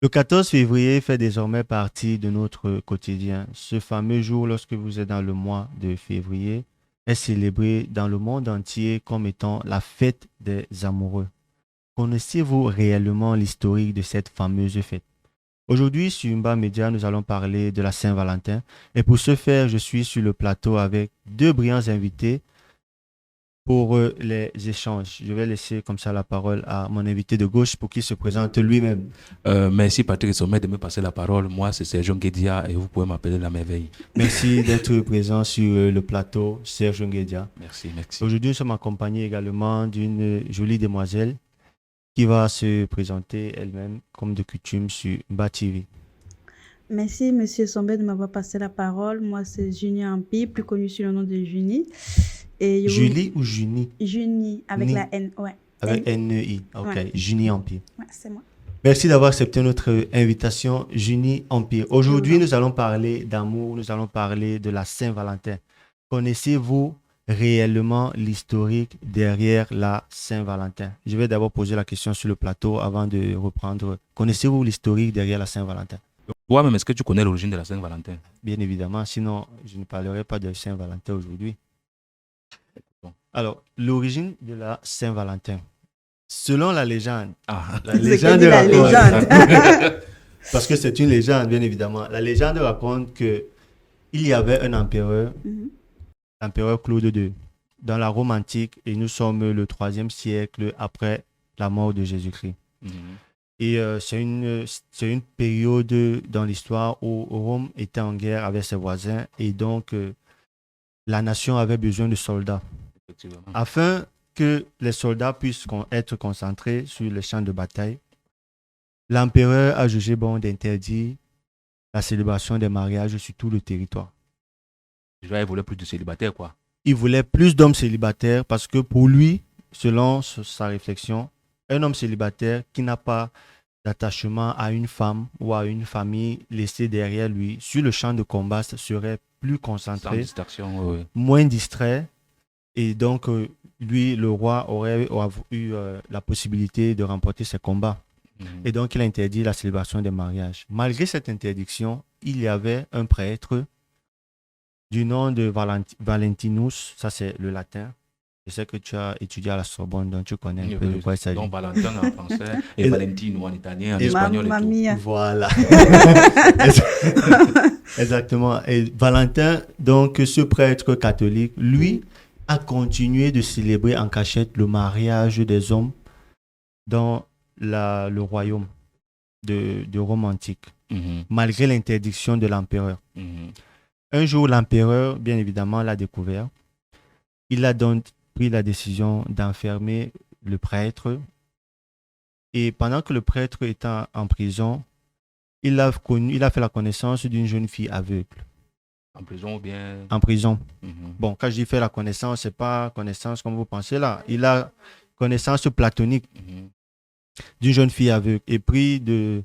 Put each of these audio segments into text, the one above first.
Le 14 février fait désormais partie de notre quotidien. Ce fameux jour, lorsque vous êtes dans le mois de février, est célébré dans le monde entier comme étant la fête des amoureux. Connaissez-vous réellement l'historique de cette fameuse fête? Aujourd'hui, sur Umba Media, nous allons parler de la Saint-Valentin. Et pour ce faire, je suis sur le plateau avec deux brillants invités pour les échanges. Je vais laisser comme ça la parole à mon invité de gauche pour qu'il se présente lui-même. Merci Patrick Sommet de me passer la parole. Moi, c'est Sergio Nguedia et vous pouvez m'appeler la merveille. Merci d'être présent sur le plateau, Serge Nguedia. Merci, merci. Aujourd'hui, nous sommes accompagnés également d'une jolie demoiselle qui va se présenter elle-même, comme de coutume, sur Mba TV. Merci, Monsieur Sombet, de m'avoir passé la parole. Moi, c'est Junie Ampi, plus connue sous le nom de Junie. Et Julie ou Junie? Junie, avec Ni. la N, ouais. Avec N-E-I. Ok, Ouais. Junie Empire. Ouais, c'est moi. Merci d'avoir accepté notre invitation, Junie Empire. Aujourd'hui, nous allons parler d'amour, nous allons parler de la Saint-Valentin. Connaissez-vous réellement l'historique derrière la Saint-Valentin? Je vais d'abord poser la question sur le plateau avant de reprendre. Connaissez-vous l'historique derrière la Saint-Valentin? Toi-même, est-ce que tu connais l'origine de la Saint-Valentin? Bien évidemment, sinon je ne parlerai pas de Saint-Valentin aujourd'hui. Bon. Alors, l'origine de la Saint-Valentin. Selon la légende, la C'est légende que dit la raconte, légende. parce que c'est une légende, bien évidemment. La légende raconte que il y avait un empereur, Mhm. l'empereur Claude II, dans la Rome antique, et nous sommes le 3e siècle après la mort de Jésus-Christ. Mhm. Et c'est une période dans l'histoire où Rome était en guerre avec ses voisins, et donc la nation avait besoin de soldats. Effectivement. Afin que les soldats puissent être concentrés sur les champs de bataille, l'empereur a jugé bon d'interdire la célébration des mariages sur tout le territoire. Je vais voulait plus de célibataires, quoi. Il voulait plus d'hommes célibataires parce que pour lui, selon sa réflexion, un homme célibataire qui n'a pas d'attachement à une femme ou à une famille laissée derrière lui sur le champ de combat serait plus Sans concentré, distraction, oui. moins distrait. Et donc, lui, le roi, aurait eu la possibilité de remporter ses combats. Mhm. Et donc, il a interdit la célébration des mariages. Malgré cette interdiction, il y avait un prêtre du nom de Valentinus, ça c'est le latin. Je sais que tu as étudié à la Sorbonne, donc tu connais un peu de quoi il s'agit. Donc, Valentin en français et Et- Valentino en italien, en et- espagnol et Mamma tout. mia. Voilà. Exactement. Et Valentin, donc ce prêtre catholique, lui, a continué de célébrer en cachette le mariage des hommes dans le royaume de Rome antique, Mhm. malgré l'interdiction de l'empereur. Mhm. Un jour, l'empereur, bien évidemment, l'a découvert. Il a donc pris la décision d'enfermer le prêtre. Et pendant que le prêtre était en prison, il a fait la connaissance d'une jeune fille aveugle En prison ou bien. en prison. Mhm. Bon, quand je dis fait la connaissance, c'est pas connaissance comme vous pensez là. Il a connaissance platonique Mhm. d'une jeune fille aveugle. Et pris de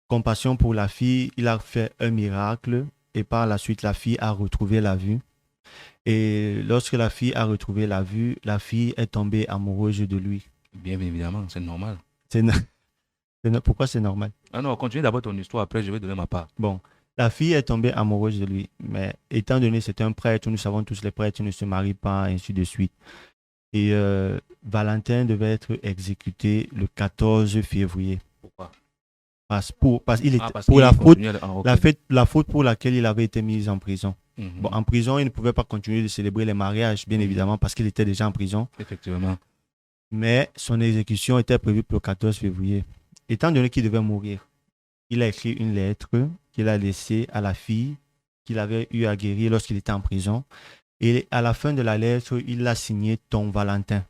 compassion pour la fille, il a fait un miracle. Et par la suite, la fille a retrouvé la vue. Et lorsque la fille a retrouvé la vue, la fille est tombée amoureuse de lui. Bien évidemment, c'est normal. C'est no- Pourquoi c'est normal? Ah non, continue d'abord ton histoire, après je vais donner ma part. Bon, la fille est tombée amoureuse de lui. Mais étant donné que c'est un prêtre, nous savons tous les prêtres ne se marient pas, ainsi de suite. Et Valentin devait être exécuté le 14 février. Pourquoi? Parce qu'il était, Parce pour qu'il la faute, continuait ok. la faute pour laquelle il avait été mis en prison. Mhm. Bon, en prison, il ne pouvait pas continuer de célébrer les mariages, bien évidemment, parce qu'il était déjà en prison. Effectivement. Mais son exécution était prévue pour le 14 février. Étant donné qu'il devait mourir, il a écrit une lettre qu'il a laissée à la fille qu'il avait eu à guérir lorsqu'il était en prison. Et à la fin de la lettre, il a signé Ton Valentin.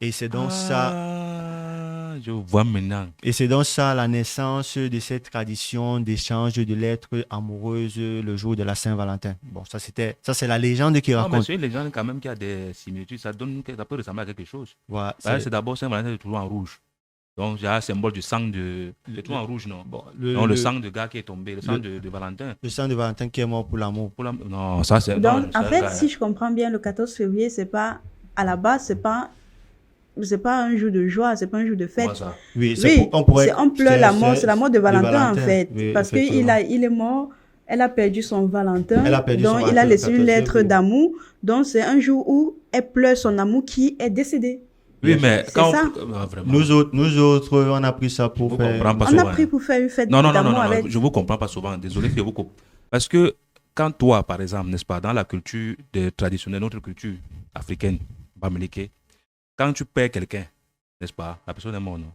Et c'est donc ça. Je vois maintenant. Et c'est donc ça la naissance de cette tradition d'échange de lettres amoureuses le jour de la Saint-Valentin. Bon, ça c'est la légende qui Non, mais raconte. c'est une légende quand même qui a des similitudes. Ça peut ressembler à quelque chose. Voilà, C'est d'abord Saint-Valentin, c'est toujours en rouge. Donc, il y a un symbole du sang de. C'est toujours en rouge, non? bon, Non, le sang de gars qui est tombé, le sang de Valentin. le sang de Valentin qui est mort pour l'amour. Non, ça c'est. Donc, non, en c'est fait, un gars. si je comprends bien, le 14 février, c'est pas, à la base, c'est pas c'est pas un jour de joie, c'est pas un jour de fête. Comment ça? Oui, Oui, on pourrait. on pleure la mort, c'est la mort de Valentin en Valentin, fait. oui, Parce effectivement. il est mort, elle a perdu son Valentin, Elle a perdu son donc il Valentin a le laissé une 14 lettre février. d'amour. Donc c'est un jour où elle pleure son amour qui est décédé. Oui, mais C'est quand ça. vraiment, Nous autres, on a pris ça je pour vous faire. comprends pas On a souvent. pris pour faire une fête Non, d'amour avec. je vous comprends pas souvent. Désolé que vous coupe. Parce que quand toi, par exemple, n'est-ce pas, dans la culture traditionnelle, notre culture africaine, bamileke, quand tu perds quelqu'un, n'est-ce pas, la personne est morte, non?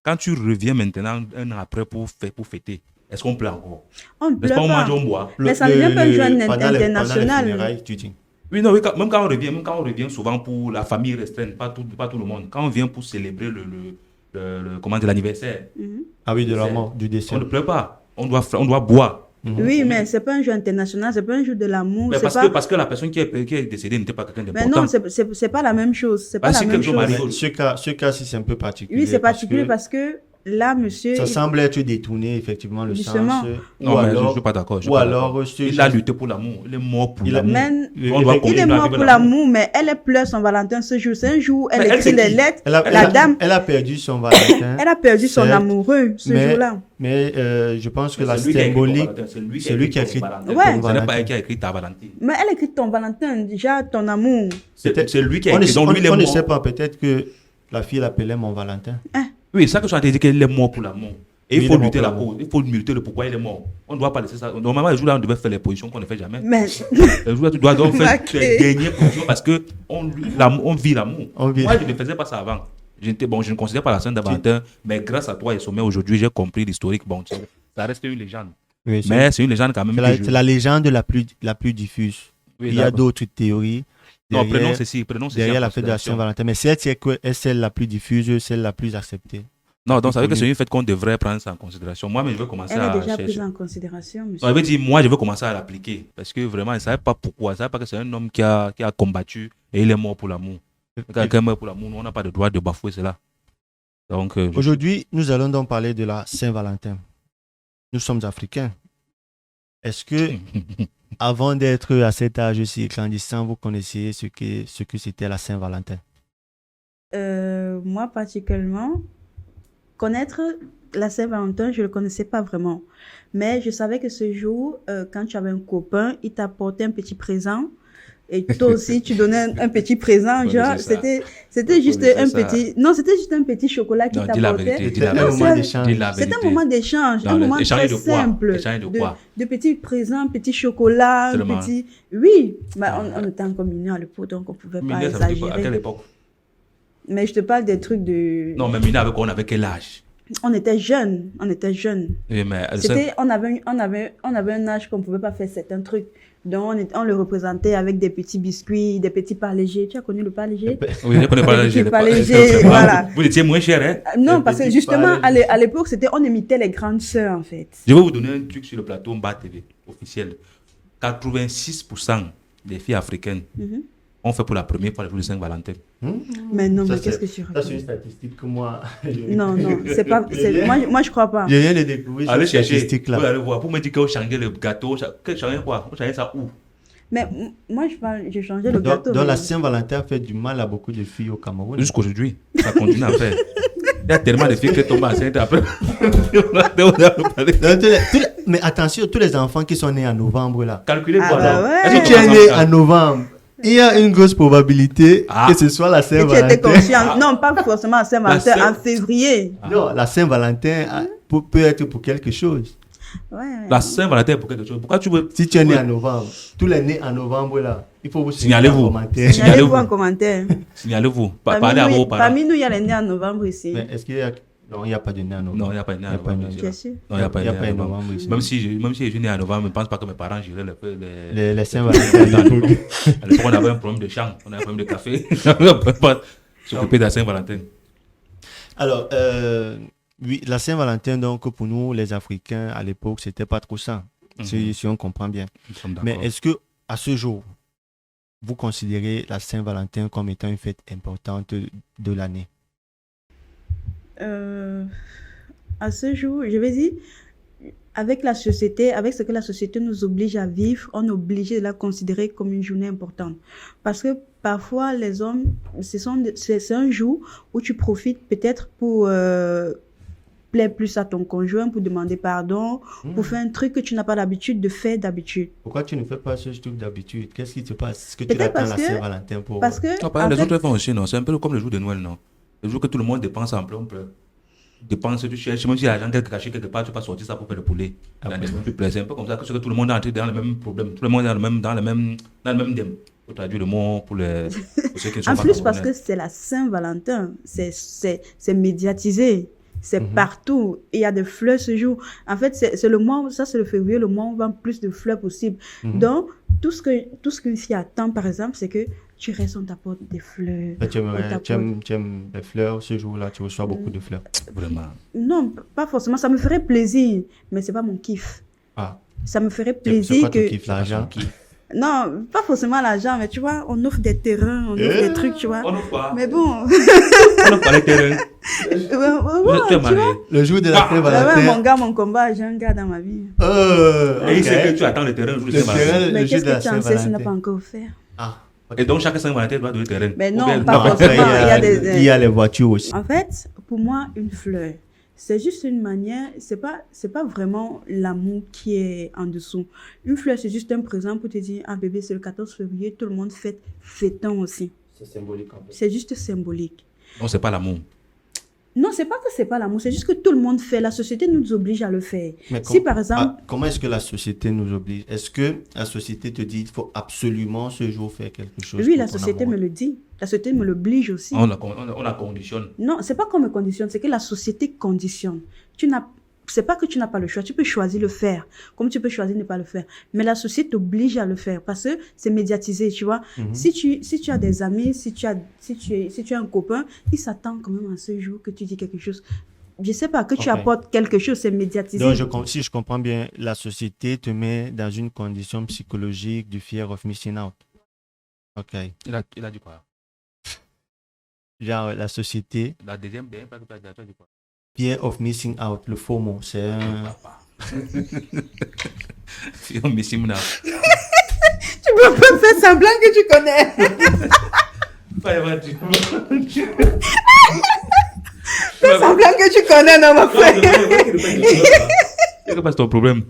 Quand tu reviens maintenant, un an après, pour fêter, est-ce qu'on pleure encore? On ne N'est-ce pas, pleure on mange, pas. on boit. Mais ça ne devient pas une joie pendant les internationale. funérailles, tu dis. Oui, non, oui, même quand on revient souvent pour la famille restreinte, pas tout le monde. Quand on vient pour célébrer comment dire, l'anniversaire, Mhm. Ah oui, de la C'est- mort, du décès. on ne pleure pas. On doit boire. Oui, mais c'est pas un jour international, c'est pas un jour de l'amour. Mais C'est parce, pas... parce que la personne qui est décédée n'était pas quelqu'un Mais d'important. non, c'est pas la même chose. C'est pas Bah, la si même quelque chose chose. m'arrive, Ce cas-ci, c'est un peu particulier. Oui, c'est parce particulier que parce que là, monsieur, ça il- semble être détourné, effectivement, le Justement. sens. Non, mais je ne suis pas d'accord. ou alors, Il a lutté pour l'amour. Il est mort pour Il a- l'amour. mais On doit il est continuer à mort vivre pour l'amour, mais elle pleure son Valentin ce jour. C'est un jour où elle Mais elle, écrit c'est les qui? lettres. Elle dame, elle a perdu son Valentin. elle a perdu son certes, amoureux ce mais- jour-là. Mais je pense que Mais la c'est lui qui a écrit ton symbolique, Valentin, c'est lui c'est lui qui a écrit ton Valentin. Ouais. Ce n'est pas Valentin. elle qui a écrit ta Valentine. Mais elle écrit ton Valentin, déjà ton amour. C'est lui qui a on ne, écrit. Donc lui, il est on ne mort. sait pas, peut-être que la fille l'appelait mon Valentin. Oui, c'est ça que je suis en train de dire qu'il est mort pour l'amour. Et Oui, il faut il est lutter mort la pour l'amour. cause. Il faut lutter le pourquoi il est mort. On ne doit pas laisser ça. Normalement, les jours-là, on devait faire les positions qu'on ne fait jamais. Mais Les jours-là, tu dois donc faire Ok. tes dernières positions parce qu'on on vit l'amour. On vit- Moi, je ne faisais pas ça avant. Je ne considère pas la Sainte Valentin, mais grâce à toi et Sommet aujourd'hui, j'ai compris l'historique. Bon, ça reste une légende. Oui, Mais c'est une légende quand même. c'est que la légende la plus diffuse. Oui, Il y a d'accord. d'autres théories Non, derrière, prenons ceci derrière en la fête de la considération. Saint-Valentin. Mais celle-ci est celle la plus diffuse, celle la plus acceptée. Non, donc ça veut dire que Oui. c'est une fête qu'on devrait prendre ça en considération. Moi, mais je vais commencer elle à est déjà chercher. prise en considération, monsieur. Non, je veux dire, moi, je veux commencer à l'appliquer. Parce que vraiment, je ne savais pas pourquoi. Je ne savais pas que c'est un homme qui a combattu et il est mort pour l'amour. Quand quelqu'un meurt pour l'amour, nous, on n'a pas le droit de bafouer cela. Donc, Aujourd'hui, nous allons donc parler de la Saint-Valentin. Nous sommes africains. Est-ce que, avant d'être à cet âge-ci clandestin, vous connaissiez ce que c'était la Saint-Valentin? Moi, particulièrement, connaître la Saint-Valentin, je ne le connaissais pas vraiment. Mais je savais que ce jour, quand tu avais un copain, il t'apportait un petit présent. Et toi aussi, tu donnais un petit présent. Faut Genre, laisser ça. c'était juste laisser un ça. petit... Non, c'était juste un petit chocolat qui non, dis la t'apportait. vérité. Dis C'était la un vérité. moment d'échange. Dis la C'était vérité. un moment d'échange, Non, un moment échanger très de quoi? simple. Échanger de quoi? De petits présents, petits chocolats, Seulement. petits... Oui, mais on était encore mignons à l'époque, donc on ne pouvait pas Minet, ça veut dire quoi? À quelle exagérer. époque? Mais je te parle des trucs de... Non, mais Minet, avec quoi? On avait quel âge? On était jeunes, on était jeunes. Oui, mais On avait un âge qu'on ne pouvait pas faire certains trucs. Donc, on le représentait avec des petits biscuits, des petits pains légers. Tu as connu le pain léger? oui, je ne connais pas Petit l'âge. pas léger, voilà. Vous étiez moins cher, hein? Non, Des parce que petits justement, pains à l'époque, on imitait les grandes sœurs, en fait. Je vais vous donner un truc sur le plateau Mba TV officiel. 86% des filles africaines Mhm. ont fait pour la première fois le jour de Saint-Valentin. Mais non, Ça, mais qu'est-ce c'est- que tu Ça, c'est une racontes? statistique que moi. Non, non, c'est pas... Moi, je crois pas. Je viens de découvrir Allez cette chercher, statistique-là. vous allez voir. Pour me dire que vous changez le gâteau, que changez quoi? Vous changez ça où? Mais moi, je changeais le Donc, gâteau. donc mais- la Saint-Valentin fait du mal à beaucoup de filles au Cameroun. Jusqu'aujourd'hui, ça continue à faire. Il y a tellement de filles qui tombent enceintes après. Donc, mais attention, tous les enfants qui sont nés en novembre là. Calculez Ah quoi bah alors? ouais. Est-ce Si que tu es vous né pensez en novembre, il y a une grosse probabilité Ah. que ce soit la Et tu étais Saint-Valentin. conscient. Non, pas forcément à Saint-Valentin, La Saint- en février. Non, la Saint-Valentin peut être pour quelque chose. Ouais. La Saint-Valentin est pour quelque chose. Pourquoi tu veux Si tu es né en novembre, tous les nés en novembre là, il faut vous Signalez-vous. en commentaire. Signalez-vous en commentaire. signalez-vous? Parlez à vos parents. Parmi nous, il y a les nés en novembre ici. Mais est-ce qu'il y a... Non, il n'y a pas de né en novembre. Non, il n'y a pas de né Il y a en pas de novembre. né. ici, Bien là. sûr. Non, il n'y a pas Il y a de pas né de en novembre. novembre ici. Même si je suis né en novembre, je ne pense pas que mes parents jiraient Les Saint-Valentin. À l'époque, on avait un problème de champ, on avait un problème de café. On ne pouvait pas s'occuper de la Saint-Valentin. Alors, oui, la Saint-Valentin, donc, pour nous, les Africains, à l'époque, c'était pas trop ça, si on comprend bien. Nous sommes d'accord. Mais est-ce que, à ce jour, vous considérez la Saint-Valentin comme étant une fête importante de l'année? À ce jour, je vais dire, avec la société, avec ce que la société nous oblige à vivre, on est obligé de la considérer comme une journée importante. Parce que parfois, les hommes, c'est un jour où tu profites peut-être pour plaire plus à ton conjoint, pour demander pardon, pour faire un truc que tu n'as pas l'habitude de faire d'habitude. Pourquoi tu ne fais pas ce truc d'habitude? Qu'est-ce qui te passe? Est-ce que tu Peut-être attends parce la que- Saint-Valentin pour... Parce que, en Les fait, autres font aussi, non? C'est un peu comme le jour de Noël, non? Le jour que tout le monde dépense en plein pleur. Dépense, tu cherches, même si l'argent est caché quelque part, tu vas sortir ça pour faire le poulet. Ah La bon? maison, tu plais. C'est un peu comme ça que tout le monde est entré dans le même problème. Tout le monde est dans le même dème. Pour traduire le mot pour ceux qui ne sont en pas plus, parce que camerounais. c'est la Saint-Valentin, c'est médiatisé, c'est partout. Il y a des fleurs ce jour. En fait, c'est le mois, ça c'est le février, le mois où on vend plus de fleurs possible. Donc, tout ce qu'une fille attend, par exemple, c'est que tu restes, on t'apporte des fleurs. Tu t'apporte- aimes les fleurs ce jour-là, tu reçois beaucoup de fleurs. Vraiment. Non, pas forcément. Ça me ferait plaisir, mais c'est pas mon kiff. Ah, Ça me ferait c'est plaisir quoi ton que... kiff, l'argent? Non, pas forcément l'argent, mais tu vois, on offre des terrains, on offre des trucs, tu vois. On n'offre pas. Mais bon, On n'offre pas les terrains. ouais, Tu es tu marié. vois. Le jour de la Ah, Ouais, ouais, Saint-Valentin. mon gars, mon combat, j'ai un gars dans ma vie. Et il sait que Ok. tu attends le terrain le jour de Le Saint-Valentin. terrain, Mais le jour qu'est-ce de la que tu en sais s'il n'a Saint-Valentin. pas encore offert? Ah, ok. Et donc, chaque Saint-Valentin doit donner le terrain. Mais Ou non, bien- pas Non, après, forcément. Il y a des- il y a les voitures aussi. En fait, pour moi, une fleur, c'est juste une manière, c'est pas vraiment l'amour qui est en dessous. Une fleur, c'est juste un présent pour te dire, ah bébé, c'est le 14 février, tout le monde fête, fêtons aussi. C'est symbolique en fait. C'est juste symbolique. Non, c'est pas l'amour. Non, c'est pas que c'est pas l'amour, c'est juste que tout le monde fait. La société nous oblige à le faire. Mais Si par exemple, comment est-ce que la société nous oblige? Est-ce que la société te dit qu'il faut absolument ce jour faire quelque chose oui, pour la ton société amoureux? me le dit. La société me l'oblige aussi. On la conditionne. Non, c'est pas qu'on me conditionne, c'est que la société conditionne. C'est pas que tu n'as pas le choix, tu peux choisir le faire, comme tu peux choisir ne pas le faire. Mais la société t'oblige à le faire parce que c'est médiatisé, tu vois. Si tu as des amis, si tu as un copain, il s'attend quand même à ce jour que tu dis quelque chose. Je sais pas, que tu Ok. apportes quelque chose, c'est médiatisé. Donc, si je comprends bien, la société te met dans une condition psychologique du fear of missing out. Ok. Il a dit quoi? Genre, la société, La deuxième pas que tu as dit quoi? fear of missing out, le faux mot, c'est un... Fais-le, mais si, mon âme. Tu peux pas faire semblant que tu connais. Fais semblant que tu connais, non, ma frère. Qu'est-ce que c'est ton problème?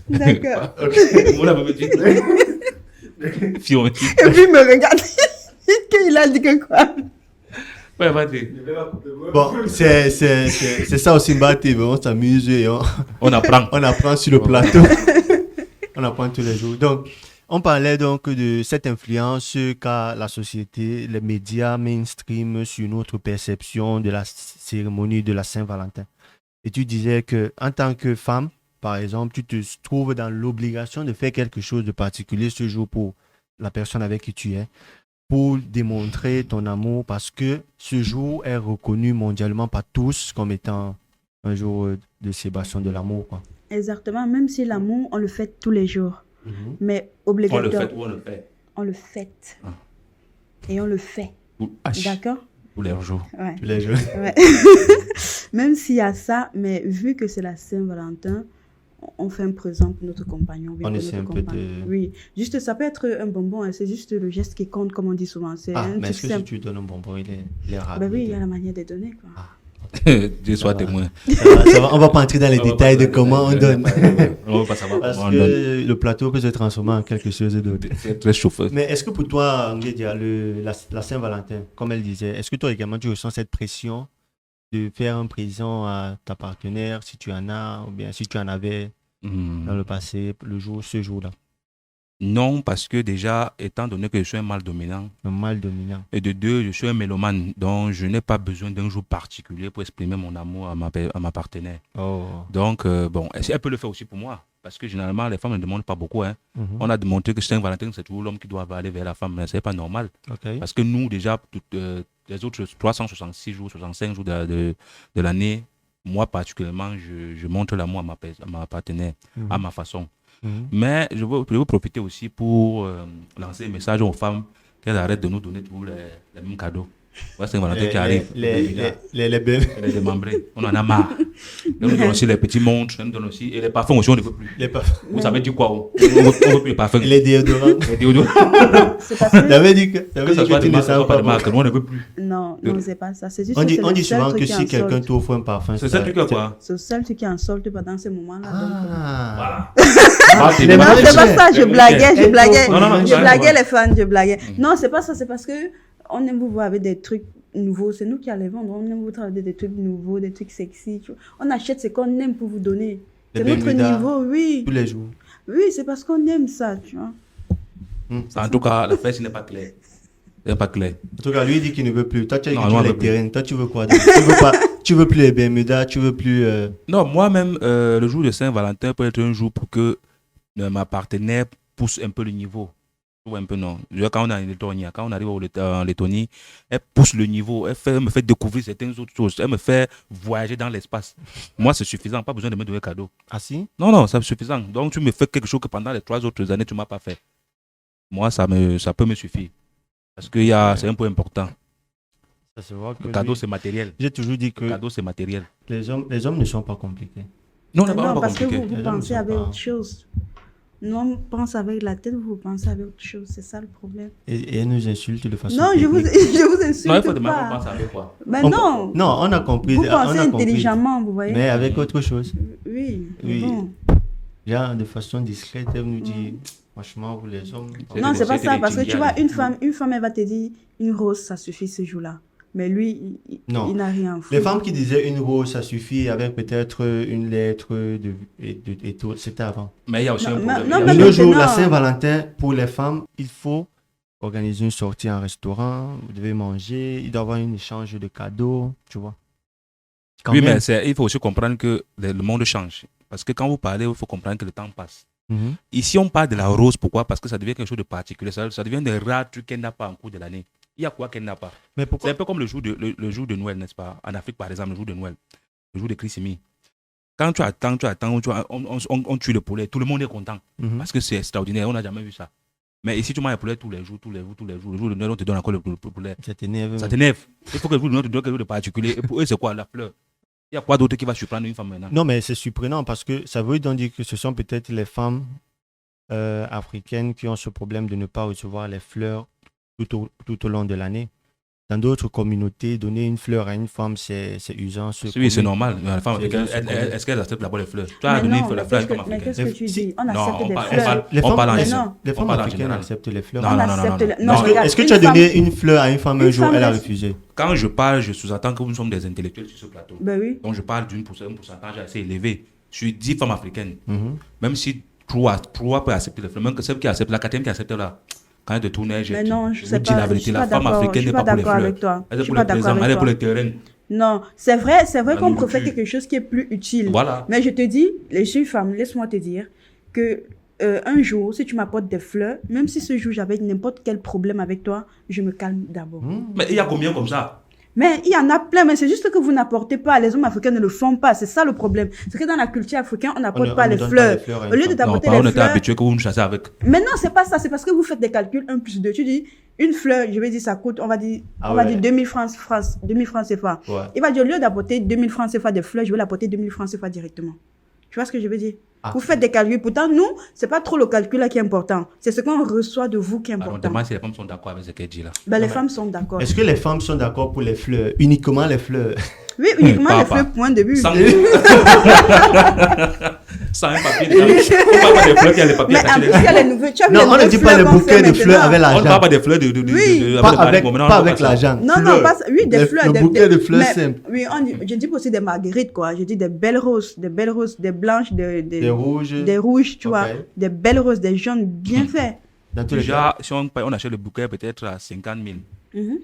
D'accord. On l'a même dit. Fion. Et puis il me regarde. Il a dit que quoi? Ouais, vas-y. Bon, c'est ça aussi, Simba TV, on s'amuse et On apprend. on apprend sur le plateau. On apprend tous les jours. Donc, on parlait donc de cette influence qu'a la société, les médias mainstream sur notre perception de la cérémonie de la Saint-Valentin. Et tu disais que en tant que femme, par exemple, tu te trouves dans l'obligation de faire quelque chose de particulier ce jour pour la personne avec qui tu es, pour démontrer ton amour, parce que ce jour est reconnu mondialement par tous comme étant un jour de célébration de l'amour, quoi. Exactement, même si l'amour, on le fait tous les jours. Mais On le obligatoire. fait ou on le fait? On le fête. Ah. Et on le fait. D'accord? Tous les jours. Ouais. Tous les jours. Ouais. Même s'il y a ça, mais vu que c'est la Saint-Valentin, on fait un présent pour notre compagnon. On essaie un peu de... Oui, juste ça peut être un bonbon, hein, c'est juste le geste qui compte, comme on dit souvent. C'est Ah, un mais truc est-ce que si simple. tu donnes un bonbon, il est rapide? Ben oui, il y a la manière de donner, quoi. Ah. Dieu soit témoin. Ça va, on va pas entrer dans les détails de comment on donne. On va pas savoir Parce comment on donne. que le plateau peut se transformer en quelque chose d'autre. C'est très chauffeur. Mais est-ce que pour toi, Nguedia, la Saint-Valentin, comme elle disait, est-ce que toi également tu ressens cette pression de faire un présent à ta partenaire, si tu en as, ou bien si tu en avais dans le passé, ce jour-là? Non, parce que déjà, étant donné que je suis un mâle dominant, Le mal dominant. et de deux, je suis un mélomane, donc je n'ai pas besoin d'un jour particulier pour exprimer mon amour à ma partenaire. Oh. Donc, bon, elle peut le faire aussi pour moi, parce que généralement, les femmes ne demandent pas beaucoup. Hein. Mhm. On a démontré que Saint-Valentin, c'est toujours l'homme qui doit aller vers la femme, mais ce n'est pas normal. Ok. Parce que nous, déjà, les autres 366 jours, 65 jours de l'année, moi particulièrement, je montre l'amour à ma partenaire, à ma façon. Mhm. Mais je veux profiter aussi pour lancer un message aux femmes qu'elles arrêtent de nous donner toujours les mêmes cadeaux. Ouais, c'est Valentin qui arrive. Les belles. Les démembrés. On en a marre. Ils nous donnent aussi les petits montres, ils nous donnent aussi. Et les parfums aussi, on ne veut plus. Les parfums. Vous savez dire quoi? On ne veut plus les parfums. Les déodorants. Les déodorants. C'est parce que... T'avais dit que Que ça soit tu des ne marques, ça savais soit pas pas. des marques, nous, on ne veut plus. Non, c'est pas ça. C'est juste On que dit, c'est on le dit seul souvent truc que qui est si en quelqu'un solde. t'offre un parfum, C'est ça le truc là, quoi. C'est le seul truc qui est en solde pendant ces moments-là. donc, Ah. Voilà. Les Non, marques c'est pas chères. ça, je blaguais, je Elle blaguais. t'offre- Non, non, non, Je non, blaguais non. les fans, je blaguais. Non, c'est pas ça, c'est parce que on aime vous voir avec des trucs nouveaux. C'est nous qui allons vendre. On aime vous travailler des trucs nouveaux, des trucs sexy. Tu vois. On achète ce qu'on aime pour vous donner. C'est Les notre Bermudas. niveau, oui. Tous les jours. Oui, c'est parce qu'on aime ça, tu vois. En tout cas, la fête, ce n'est pas clair. Ce n'est pas clair. En tout cas, lui il dit qu'il ne veut plus. Toi, tu as dit Non, que tu moi, veux je les veux plus. terrains. Toi, tu veux quoi donc? Tu veux pas. Tu veux plus les Bermudas, tu veux plus. Non, moi-même, le jour de Saint-Valentin peut être un jour pour que ma partenaire pousse un peu le niveau. Ou un peu non. Quand on est en Lettonie, quand on arrive en Lettonie, elle pousse le niveau, elle me fait découvrir certaines autres choses, elle me fait voyager dans l'espace. Moi, c'est suffisant, pas besoin de me donner cadeau. Ah si? Non, c'est suffisant. Donc, tu me fais quelque chose que pendant les 3 autres années, tu ne m'as pas fait. Moi, ça peut me suffire. Parce que c'est un peu important. Ça se voit que Le cadeau, lui- c'est matériel. J'ai toujours dit que Le cadeau, c'est matériel. les hommes ne sont pas compliqués. Non, Non, pas parce que compliqué. vous Les hommes pensez sont avec pas- autre chose. Nous, on pense avec la tête, vous pensez avec autre chose. C'est ça le problème. Et elle nous insulte de façon. Non, je vous insulte Non, il faut demander pas. on pense avec quoi. Mais On- non, Non, on a compris. vous on pensez a compris. intelligemment, vous voyez. Mais avec autre chose. Oui, Oui. bon. Genre, de façon discrète, elle nous dit franchement, vous les hommes. C'est Non, des- c'est pas c'est ça, des parce que tu Indiens, vois, une femme, elle va te dire, une rose, ça suffit ce jour-là. Mais lui, Non. il n'a rien à foutre. Les femmes qui disaient une rose, ça suffit avec peut-être une lettre et tout, c'était avant. Mais il y a aussi Non, un mais- problème. non, Il y a mais De aussi- nos jours, la maintenant- Saint-Valentin, pour les femmes, il faut organiser une sortie en restaurant, vous devez manger, il doit y avoir un échange de cadeaux, tu vois. Quand Oui, même. mais il faut aussi comprendre que le monde change. Parce que quand vous parlez, il faut comprendre que le temps passe. Mhm. Ici, on parle de la rose. Pourquoi? Parce que ça devient quelque chose de particulier. Ça devient des rares trucs qu'elle n'a pas en cours de l'année. Il y a quoi qu'elle n'a pas? Mais C'est pourquoi un peu comme le jour de Noël, n'est-ce pas? En Afrique, par exemple, le jour de Noël, le jour de Christmas. Quand tu attends, on tue le poulet, tout le monde est content. Mhm. Parce que c'est extraordinaire, on n'a jamais vu ça. Mais ici, tu manges le poulet tous les jours. Le jour de Noël, on te donne encore le poulet. Ça t'énerve. Ça t'énerve. Il faut que le jour de Noël te donne quelque chose de particulier. Et pour eux, c'est quoi? La fleur. Il y a quoi d'autre qui va surprendre une femme maintenant? Non, mais c'est surprenant parce que ça veut donc dire que ce sont peut-être les femmes africaines qui ont ce problème de ne pas recevoir les fleurs tout au long de l'année. Dans d'autres communautés, donner une fleur à une femme, c'est usant. Oui, c'est normal. La femme C'est africaine, bien, c'est est-ce qu'elle accepte d'abord les fleurs? Tu as Mais donné non, la mais fleur à une qu'est-ce femme que- mais africaine. qu'est-ce que tu Si- dis? On Non, accepte on des parle- fleurs. Les on femmes, parle en mais général. non. les On femmes parle en africaines général. acceptent les fleurs. Non, On non, accepte non. le- Non, Est-ce que, regarde, est-ce que une tu as femme- donné une fleur à une femme un une jour, femme elle a reste- refusé? Quand je parle, je sous-entends que nous sommes des intellectuels sur ce plateau. Ben oui. Donc je parle un pourcentage assez élevé. Sur 10 femmes africaines. Mhm. Même si 3 peuvent accepter les fleurs, même que celle qui accepte, la quatrième qui accepte là, quand elle te tourne, Mais non, je vous sais dis la pas. Je vérité, suis la pas femme d'accord. Je africaine suis n'est pas pas pour les d'accord fleurs. avec toi. Elle Je est suis pour pas les d'accord présents, elle est avec pour toi. les terrains. Non, c'est vrai La qu'on préfère nourriture. quelque chose qui est plus utile. Voilà. Mais je te dis, les jeunes femmes, laisse-moi te dire que un jour, si tu m'apportes des fleurs, même si ce jour j'avais n'importe quel problème avec toi, je me calme d'abord. Mhm. Mais il y a combien comme ça? Mais il y en a plein, mais c'est juste que vous n'apportez pas. Les hommes africains ne le font pas. C'est ça le problème. C'est que dans la culture africaine, on n'apporte pas on ne les donne pas fleurs. les fleurs à une Au lieu de femme. Non, t'apporter pas, on les était fleurs. habitué que vous nous chassez avec. Mais non, c'est pas ça. C'est parce que vous faites des calculs 1 plus 2. Tu dis, une fleur, je vais dire, ça coûte, on va dire, Ah on va ouais. dire 2000 francs CFA. Ouais. Il va dire, au lieu d'apporter 2000 francs CFA des fleurs, je vais l'apporter 2000 francs CFA directement. Tu vois ce que je veux dire? Ah. Vous faites des calculs. Pourtant, nous, c'est pas trop le calcul là qui est important. C'est ce qu'on reçoit de vous qui est Alors, on important. demande si les femmes sont d'accord avec ce qu'elle dit là. Ben, les mais- femmes sont d'accord. Est-ce que les femmes sont d'accord pour les fleurs? Uniquement les fleurs? Oui, uniquement Pas, les pas. fleurs, point de vue. Sans, sans un papier. On parle pas des fleurs qui a les papiers Mais en attachés plus, dessus. il y a les nouvelles. Tu as vu Non, les on ne nouvelles dit pas fleurs les qu'on bouquets fait de fleurs maintenant? avec On ne l'argent. parle pas des fleurs Oui. Pas avec le avec, panier. pas avec l'argent. Non, non, Fleurs. pas, oui, des Les- fleurs. le bouquet de fleurs mais- simples. Oui, je dis aussi des marguerites, quoi. Je dis des belles roses, des blanches, Des rouges. des rouges, tu Ok. vois. Des belles roses, des jaunes bien faits. Dans tous les cas. Déjà, si on achète le bouquet peut-être à 50 000, Mhm.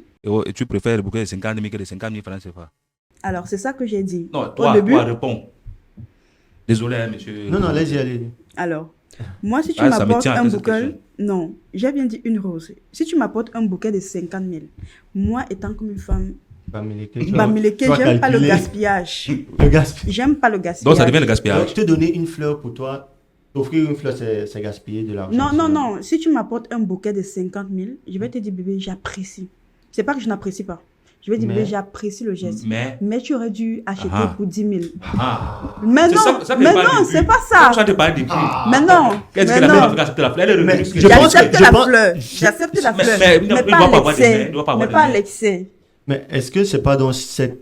et tu préfères le bouquet de 50 000 que de 50 000 francs CFA. Alors, c'est ça que j'ai dit. Non, Au début, toi, réponds. Désolé, hein, monsieur. Non, non, allez-y, allez-y. alors, moi, si tu Ah, ça me m'apportes tient à un cœur, cette bouquet, question. non, j'ai bien dit une rose. Si tu m'apportes un bouquet de 50 000, moi, étant comme une femme, Bamileke, j'aime pas le gaspillage. Le gaspillage. J'aime pas le gaspillage. Donc ça devient le Donc, gaspillage. te donner une fleur pour toi, t'offrir une fleur, c'est gaspiller de l'argent. Non, non, non. Si tu m'apportes un bouquet de 50 000, je vais te dire, bébé, j'apprécie. C'est pas que je n'apprécie pas. Je vais dire, Mais- bébé, j'apprécie le geste. Mais. Mais tu aurais dû acheter Ah. pour 10 000. Ah. Mais C'est non, ça que mais je parle non, depuis. c'est pas C'est ça. pour ça que je parle depuis. Mais non, Qu'est-ce mais que la femme non. africaine accepte la fleur? Elle est Mais revenue. je pense que- J'accepte je la pense- fleur. J'accepte la Mais- fleur. mais il Mais doit pas pas avoir de l'excès. main, il doit pas avoir Mais de pas main. l'excès. Mais est-ce que c'est pas dans cette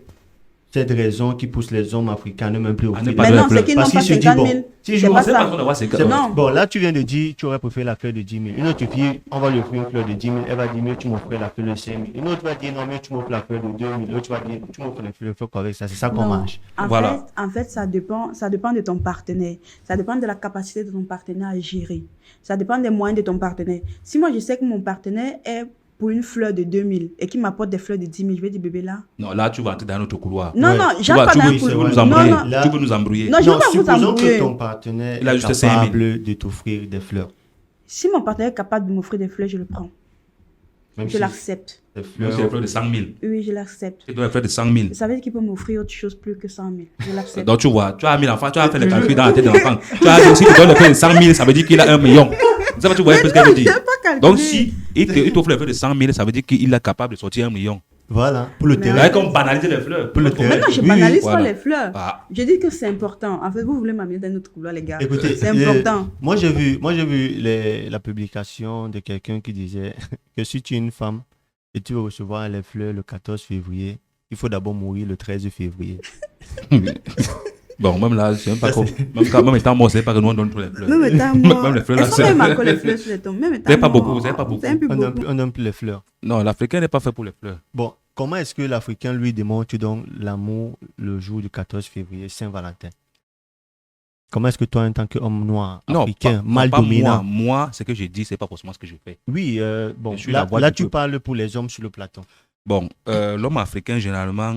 raison qui pousse les hommes africains à ne même plus offrir ne des pas Mais de fleurs? non, fleurs. c'est qu'ils Parce n'ont pas qu'ils se disent, 50 bon, 000. si C'est je pas vois- C'est pas ça. qu'on avoir 50 c'est- 000. Non. Bon, là, tu viens de dire, tu aurais préféré la fleur de 10 000. Une autre fille, on va lui offrir une fleur de 10 000. Elle va dire, mieux, tu m'offrais la fleur de 5 000. Une autre va dire, non, mieux, tu m'offres la fleur de 2 000. L'autre va dire, tu m'offres la fleur correcte. Ça, c'est ça qu'on Non. mange. Voilà. En fait, ça dépend de ton partenaire. Ça dépend de la capacité de ton partenaire à gérer. Ça dépend des moyens de ton partenaire. Si moi, je sais que mon partenaire est pour une fleur de 2 000 et qu'il m'apporte des fleurs de 10 000, je vais dire, bébé, là. Non, là, tu vas entrer dans notre couloir. Non, Ouais. non, Tu j'entre vas- pas tu dans veux- un tu veux couloir. nous Non, embrouiller. non. Là- Tu veux nous embrouiller. Non, je veux pas vous supposons embrouiller. que ton partenaire Il a est juste 5 000. capable de t'offrir des fleurs. Si mon partenaire est capable de m'offrir des fleurs, je le prends. Même Je si l'accepte. des Même si c'est une fleurs. fleur de 100 000. Oui, je l'accepte. Tu dois faire de 100 000. Ça veut dire qu'il peut m'offrir autre chose plus que 100 000. Je l'accepte. Donc tu vois, tu as mis l'enfant, tu as fait le calcul dans la tête de l'enfant. Tu as dit, si tu donnes le fleur de 100 000, ça veut dire qu'il a 1 million. Ça va, tu vois un peu ce qu'elle veut Je dire. n'ai pas calculé. Donc si il t'offre le fleur de 100 000, ça veut dire qu'il est capable de sortir 1 million. Voilà, pour le Mais terrain. Là, comme banaliser les fleurs. Pour le terrain. Mais non, je Oui, banalise oui. pas Voilà. les fleurs. Ah. Je dis que c'est important. En fait, vous voulez m'amener dans notre couloir, les gars. Écoutez, C'est important. moi j'ai vu la publication de quelqu'un qui disait que si tu es une femme et tu veux recevoir les fleurs le 14 février, il faut d'abord mourir le 13 février. Bon, même là, je sais même pas quoi. Même étant mort, c'est pas que nous on donne tous les fleurs. Même étant moi. Même les fleurs, là, Est-ce qu'on c'est- même encore les fleurs sur les tombes? Même étant C'est pas moi. beaucoup, c'est pas beaucoup. C'est un peu beaucoup. On n'aime plus les fleurs. Non, l'Africain n'est pas fait pour les fleurs. Bon, comment est-ce que l'Africain lui démontre donc l'amour le jour du 14 février, Saint-Valentin? Comment est-ce que toi, en tant qu'homme noir, Non, africain, pas- mal pas dominant, Moi, ce que j'ai dit, c'est pas forcément ce que je fais. oui, bon, Je suis la voix là du tu peuple. parles pour les hommes sur le plateau. Bon, l'homme africain, généralement,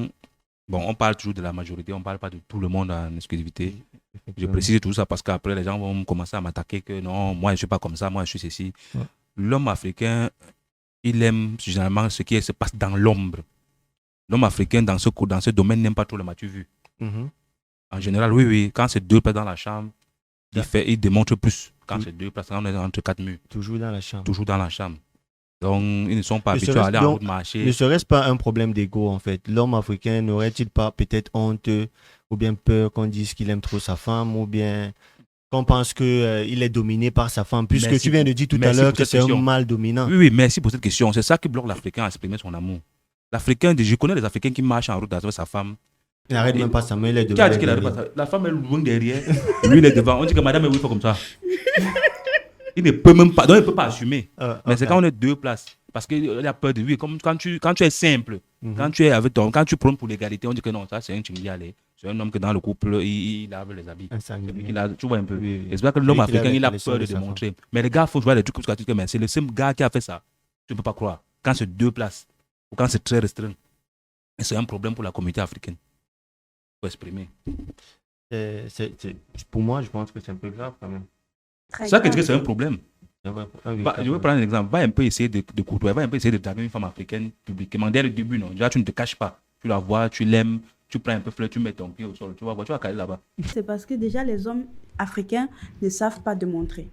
bon, on parle toujours de la majorité, on parle pas de tout le monde en exclusivité. Je précise tout ça parce qu'après, les gens vont commencer à m'attaquer que non, moi, je suis pas comme ça, moi, je suis ceci. Ouais. L'homme africain, il aime généralement ce qui se passe dans l'ombre. L'homme africain, dans ce domaine, n'aime pas trop le matu vu. Mhm. En général, oui, quand c'est deux places dans la chambre, Yeah. il démontre plus. Quand Oui. c'est deux places, quand on est entre quatre murs, Toujours dans la chambre. toujours dans la chambre. Donc, ils ne sont pas Ne habitués à serait-ce aller en donc- route marcher. Ne serait-ce pas un problème d'ego en fait? L'homme africain n'aurait-il pas peut-être honte ou bien peur qu'on dise qu'il aime trop sa femme ou bien qu'on pense qu'il est dominé par sa femme puisque Merci tu viens de dire tout à merci l'heure pour que cette c'est un question. mâle dominant. Oui, merci pour cette question. C'est ça qui bloque l'Africain à exprimer son amour. L'Africain, je connais les Africains qui marchent en route avec sa femme. Il n'arrête même pas sa main, il est Qui a dit devant. qu'il n'arrive pas ça? La femme est loin derrière, lui il est devant. On dit que madame est oui, comme ça. Il ne peut même pas, donc il ne peut pas assumer. Mais c'est quand on est deux places. Parce qu'il a peur de lui. Comme quand tu es simple, quand tu es avec quand tu prônes pour l'égalité, on dit que non, ça c'est un Tchimbialé. C'est un homme que dans le couple, il lave les habits. Tu vois un peu. Oui, oui. Et c'est vrai que l'homme Oui, qu'il africain, avait il a laissé peur de sa femme. démontrer. Mais les gars, il faut jouer les trucs comme ça. Mais c'est le seul gars qui a fait ça. Tu ne peux pas croire. Quand c'est deux places, ou quand c'est très restreint, et c'est un problème pour la communauté africaine. Il faut exprimer. Pour moi, je pense que c'est un peu grave quand même. Très C'est ça que je dis grave. que c'est un problème. Je vais prendre un exemple. Va un peu essayer de courtoiser, va un peu essayer de draguer une femme africaine publiquement. Dès le début, non. Déjà, tu ne te caches pas. Tu la vois, tu l'aimes, tu prends un peu fleur, tu mets ton pied au sol. Tu vas caler là-bas. C'est parce que déjà, les hommes africains ne savent pas démontrer.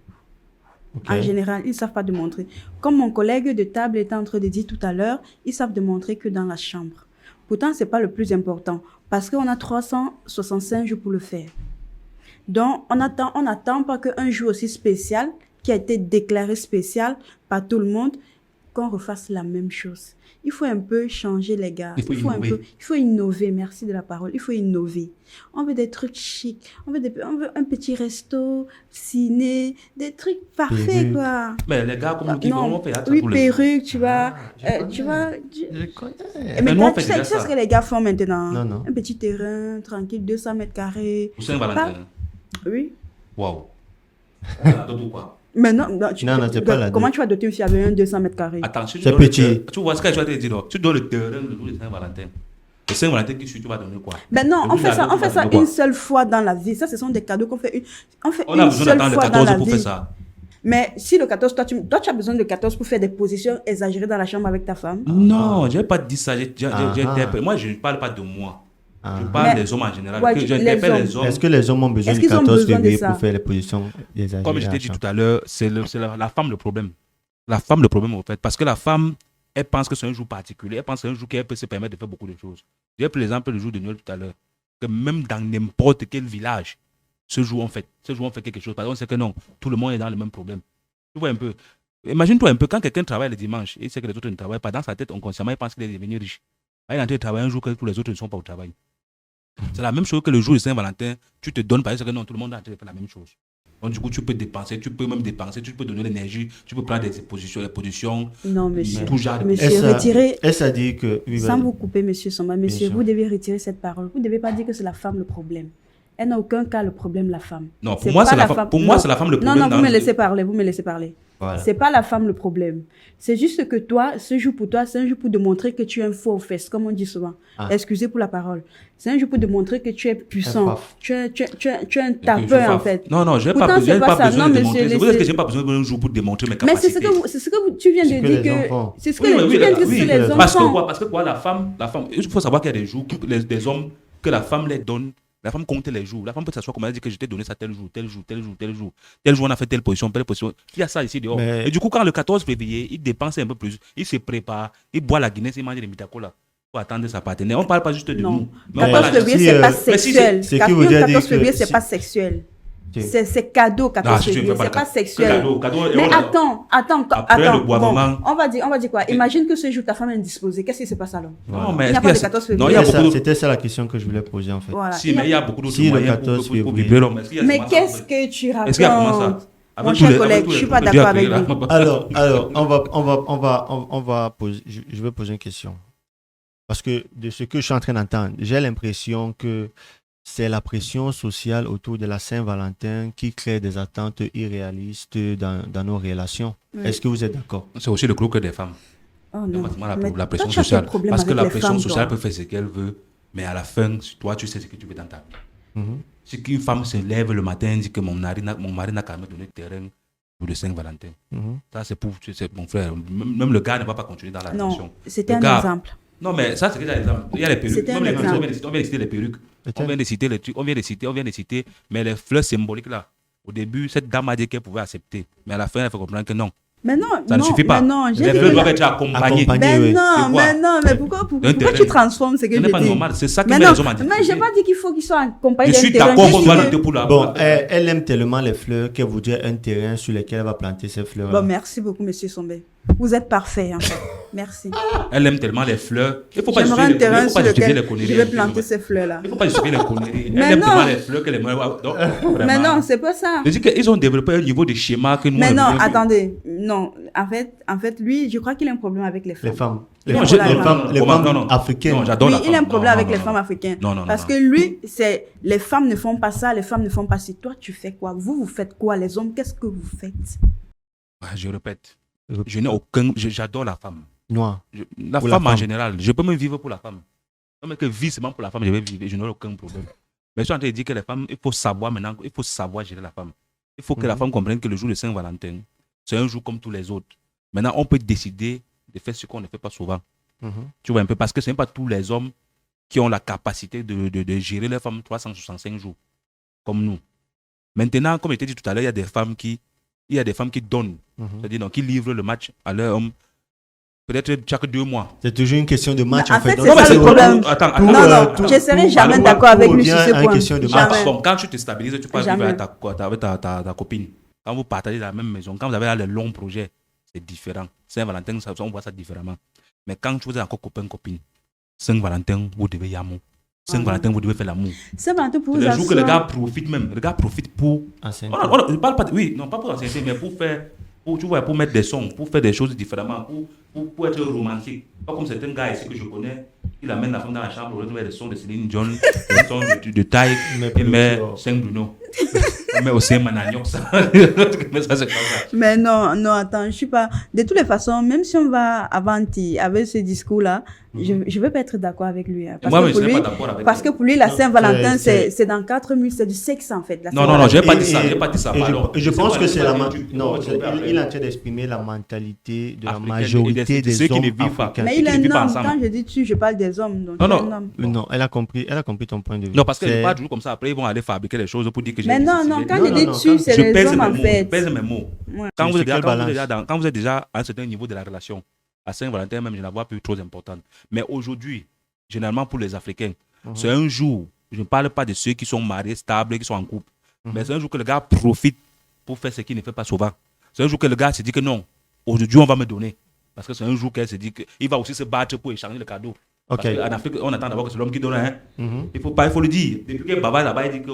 Ok. En général, ils ne savent pas démontrer. Comme mon collègue de table était en train de dire tout à l'heure, ils savent démontrer que dans la chambre. Pourtant, ce n'est pas le plus important parce qu'on a 365 jours pour le faire. Donc, on n'attend pas qu'un jour aussi spécial, qui a été déclaré spécial par tout le monde, qu'on refasse la même chose. Il faut un peu changer, les gars. Il faut innover. Il faut innover, merci de la parole. Il faut innover. On veut des trucs chics. On veut un petit resto, ciné, des trucs parfaits, Perruque. quoi. Mais les gars, comme nous qui Non, on fait ça oui, pour les perruque, tu vois. Tu vois. Je connais. Mais nous, on tu fait sais déjà tu sais ce ça. que les gars font maintenant? Non, non. Un petit terrain, tranquille, 200 mètres carrés. Pour Saint-Valentin. Oui. Waouh. D'autres quoi. Mais non, Non, c'est pas la comment dot. tu vas doter une fille avec un 200 mètres carrés? Attention, C'est petit. Tu vois ce que je vais te dire. Tu donnes le terrain le jour de Saint-Valentin. Le Saint-Valentin qui suit, tu vas donner quoi? Mais non, Le on jour fait de ça, la on fait dot, tu ça vas donner une quoi? seule fois dans la vie. Ça, ce sont des cadeaux qu'on fait On une a besoin seule d'attendre le fois dans 14 la pour vie. faire ça. Mais si le 14, toi, tu as besoin de 14 pour faire des positions exagérées dans la chambre avec ta femme. Non, je n'ai pas dit ça. Ah. Moi, je ne parle pas de moi. Ah. Je parle Mais- des hommes en général. Ouais, Que les j'interpelle hommes. les hommes. Est-ce que les hommes ont besoin Est-ce du qu'ils ont 14 besoin de février ça? pour faire les positions exagérées? Comme je à t'ai la dit chambre? tout à l'heure, c'est la femme le problème. La femme le problème, en fait. Parce que la femme, elle pense que c'est un jour particulier. Elle pense que c'est un jour qu'elle peut se permettre de faire beaucoup de choses. J'ai pris l'exemple du jour de Noël tout à l'heure. Que même dans n'importe quel village, ce jour on fait quelque chose. Parce qu'on sait que non, tout le monde est dans le même problème. Tu vois un peu. Imagine-toi un peu, quand quelqu'un travaille le dimanche et sait que les autres ne travaillent pas, dans sa tête, inconsciemment, il pense qu'il est devenu riche. Il est en train de travailler un jour que tous les autres ne sont pas au travail. C'est la même chose que le jour de Saint-Valentin, tu te donnes parce que non, tout le monde est en train de faire la même chose. Donc du coup, tu peux dépenser, tu peux même dépenser, tu peux donner l'énergie, tu peux prendre des positions. Non, monsieur. Tout genre de Monsieur, retirez. Est-ce à dire que... Oui, Sans vous couper, monsieur Samba, monsieur, sûr. vous devez retirer cette parole. Vous ne devez pas dire que c'est la femme le problème. Elle n'a aucun cas le problème, la femme. Non, pour moi, c'est la femme. Pour moi, c'est la femme le problème. Non, vous me laissez parler, vous me laissez parler. Voilà. C'est pas la femme le problème. C'est juste que toi, ce jour pour toi, c'est un jour pour démontrer que tu es un faux aux fesses, comme on dit souvent. Excusez pour la parole. C'est un jour pour démontrer que tu es puissant. Tu es un tapeur, en fait. Non, je n'ai pas besoin de démontrer. Vous dites que je n'ai pas besoin d'un jour pour démontrer mes capacités. Mais c'est ce que tu viens de dire que... C'est ce que tu viens de dire que c'est les enfants. Parce que quoi, la femme, il faut savoir qu'il y a des jours, des hommes, que la femme les donne. La femme compte les jours. La femme peut s'asseoir comme elle dit que je t'ai donné ça tel jour, tel jour, tel jour, tel jour. Tel jour, on a fait telle position, telle position. Il y a ça ici dehors. Et du coup, quand le 14 février, il dépense un peu plus, il se prépare, il boit la Guinness, il mange des mitacola pour attendre sa partenaire. On ne parle pas juste de nous. Mais 14 février, c'est pas sexuel. C'est qui vous dit 14 février, c'est pas sexuel. C'est cadeau, 14 février, c'est pas sexuel. Mais attends. Bon, on va dire quoi? Imagine que ce jour, ta femme est indisposée. Qu'est-ce qui se passe alors? Non, mais il n'y a pas de 14 février. C'était ça la question que je voulais poser en fait. Voilà. Si, mais il y a beaucoup d'autres moyens pour vibrer l'homme. Mais qu'est-ce que tu Est-ce qu'il y a comment ça? racontes? Mon cher collègue, je ne suis pas d'accord avec lui. Alors, on va poser, je vais poser une question. Parce que de ce que je suis en train d'entendre, j'ai l'impression que c'est la pression sociale autour de la Saint-Valentin qui crée des attentes irréalistes dans nos relations. Oui. Est-ce que vous êtes d'accord? C'est aussi le groupe des femmes. Oh non. La pression sociale. Parce que la pression sociale peut faire ce qu'elle veut, mais à la fin, toi, tu sais ce que tu veux dans ta vie. Si une femme se lève le matin et dit que mon mari n'a qu'à me donner le terrain pour le Saint-Valentin, ça c'est pour mon frère. Même le gars ne va pas continuer dans la relation. Non, c'était un exemple. Non, mais ça, c'est déjà un exemple. Il y a les perruques. On vient de citer les perruques. On vient de citer les trucs. On vient de citer. Mais les fleurs symboliques, là, au début, cette dame a dit qu'elle pouvait accepter. Mais à la fin, elle fait comprendre que non. Mais non, ça ne suffit pas. Les fleurs doivent être accompagnées. Mais pourquoi tu transformes ce que je dis? Ce n'est pas normal. C'est ça que les hommes ont dit. Mais je n'ai pas dit qu'il faut qu'ils soient accompagnés. Je suis d'accord qu'on doit lutter pour la... Bon, elle aime tellement les fleurs qu'elle voudrait un terrain sur lequel elle va planter ces fleurs. Bon, merci beaucoup, monsieur Sombé. Vous êtes parfait, en fait. Merci. Elle aime tellement les fleurs. Il ne faut pas justifier les conneries. Je vais planter ces fleurs-là. Il ne faut pas justifier les conneries. Elle aime tellement les fleurs qu'elle aimerait. Mais non, c'est pas ça. Je dis qu'ils ont développé un niveau de schéma que nous... Mais non, attendez. Non, en fait, lui, je crois qu'il a un problème avec les femmes. Les femmes africaines. Non, j'adore la femme. Il a un problème avec les femmes africaines. Non. Parce que lui, c'est les femmes ne font pas ça, les femmes ne font pas ci. Toi, tu fais quoi? Vous faites quoi? Les hommes, qu'est-ce que vous faites? Je répète. Je n'ai aucun... J'adore la femme. Noir. La femme en général. Je peux même vivre pour la femme. Non, mais que vivre seulement pour la femme, je vais vivre. Je n'aurai aucun problème. Mais je suis en train de dire que les femmes, il faut savoir maintenant, il faut savoir gérer la femme. Il faut que la femme comprenne que le jour de Saint-Valentin, c'est un jour comme tous les autres. Maintenant, on peut décider de faire ce qu'on ne fait pas souvent. Tu vois un peu, parce que ce n'est pas tous les hommes qui ont la capacité de gérer les femmes 365 jours, comme nous. Maintenant, comme je t'ai dit tout à l'heure, il y a des femmes qui donnent, c'est-à-dire donc, qui livrent le match à leur homme, peut-être chaque 2 mois. C'est toujours une question de match, en fait. C'est ça le problème. Attends, je ne serai jamais d'accord avec lui sur ce point. Bon, quand tu te stabilises, tu peux vivre avec ta copine. Quand vous partagez la même maison, quand vous avez les longs projets, c'est différent. Saint-Valentin, on voit ça différemment. Mais quand vous êtes encore copain-copine, Saint-Valentin, vous devez y amour. Saint-Valentin, vous devez faire l'amour. Saint-Valentin pour vous assurer. Le jour que les gars profitent même. Les gars profitent pour... Je parle pas de... Oui, non, pas pour ancienneté, mais pour faire... Pour mettre des sons, pour faire des choses différemment, pour être romantique. Pas comme certains gars ici que je connais, il amène la femme dans la chambre, il met des sons de Céline Dion, des sons de Taïk, il met Saint-Bruno. Il met aussi Managnoc, ça. Mais ça, c'est pas ça. Mais non, attends, je suis pas... De toutes les façons, même si on va avanti avec ce discours-là, je ne veux pas être d'accord avec lui. Hein, parce que pour lui, la Saint-Valentin, c'est dans 4 minutes, c'est du sexe en fait. Non, je n'ai pas dit ça. Je pense que c'est la... Non, il est en train d'exprimer la mentalité de la majorité des hommes africains. Mais il est un homme. Quand je dis tu, je parle des hommes. Non, elle a compris ton point de vue. Non, parce qu'elle n'est pas toujours comme ça. Après, ils vont aller fabriquer des choses pour dire que j'ai... Mais non, quand je dis tu, c'est les hommes en fait. Je pèse mes mots. Quand vous êtes déjà à un certain niveau de la relation, à Saint-Valentin, même, je la vois plus trop importante. Mais aujourd'hui, généralement pour les Africains, c'est un jour, je ne parle pas de ceux qui sont mariés, stables, qui sont en couple, mais c'est un jour que le gars profite pour faire ce qu'il ne fait pas souvent. C'est un jour que le gars se dit que non, aujourd'hui, on va me donner. Parce que c'est un jour qu'elle se dit qu'il va aussi se battre pour échanger le cadeau. Ok. Parce qu'en Afrique, on attend d'abord que c'est l'homme qui donne. Hein. Il faut le dire. Depuis que Baba là-bas, il dit que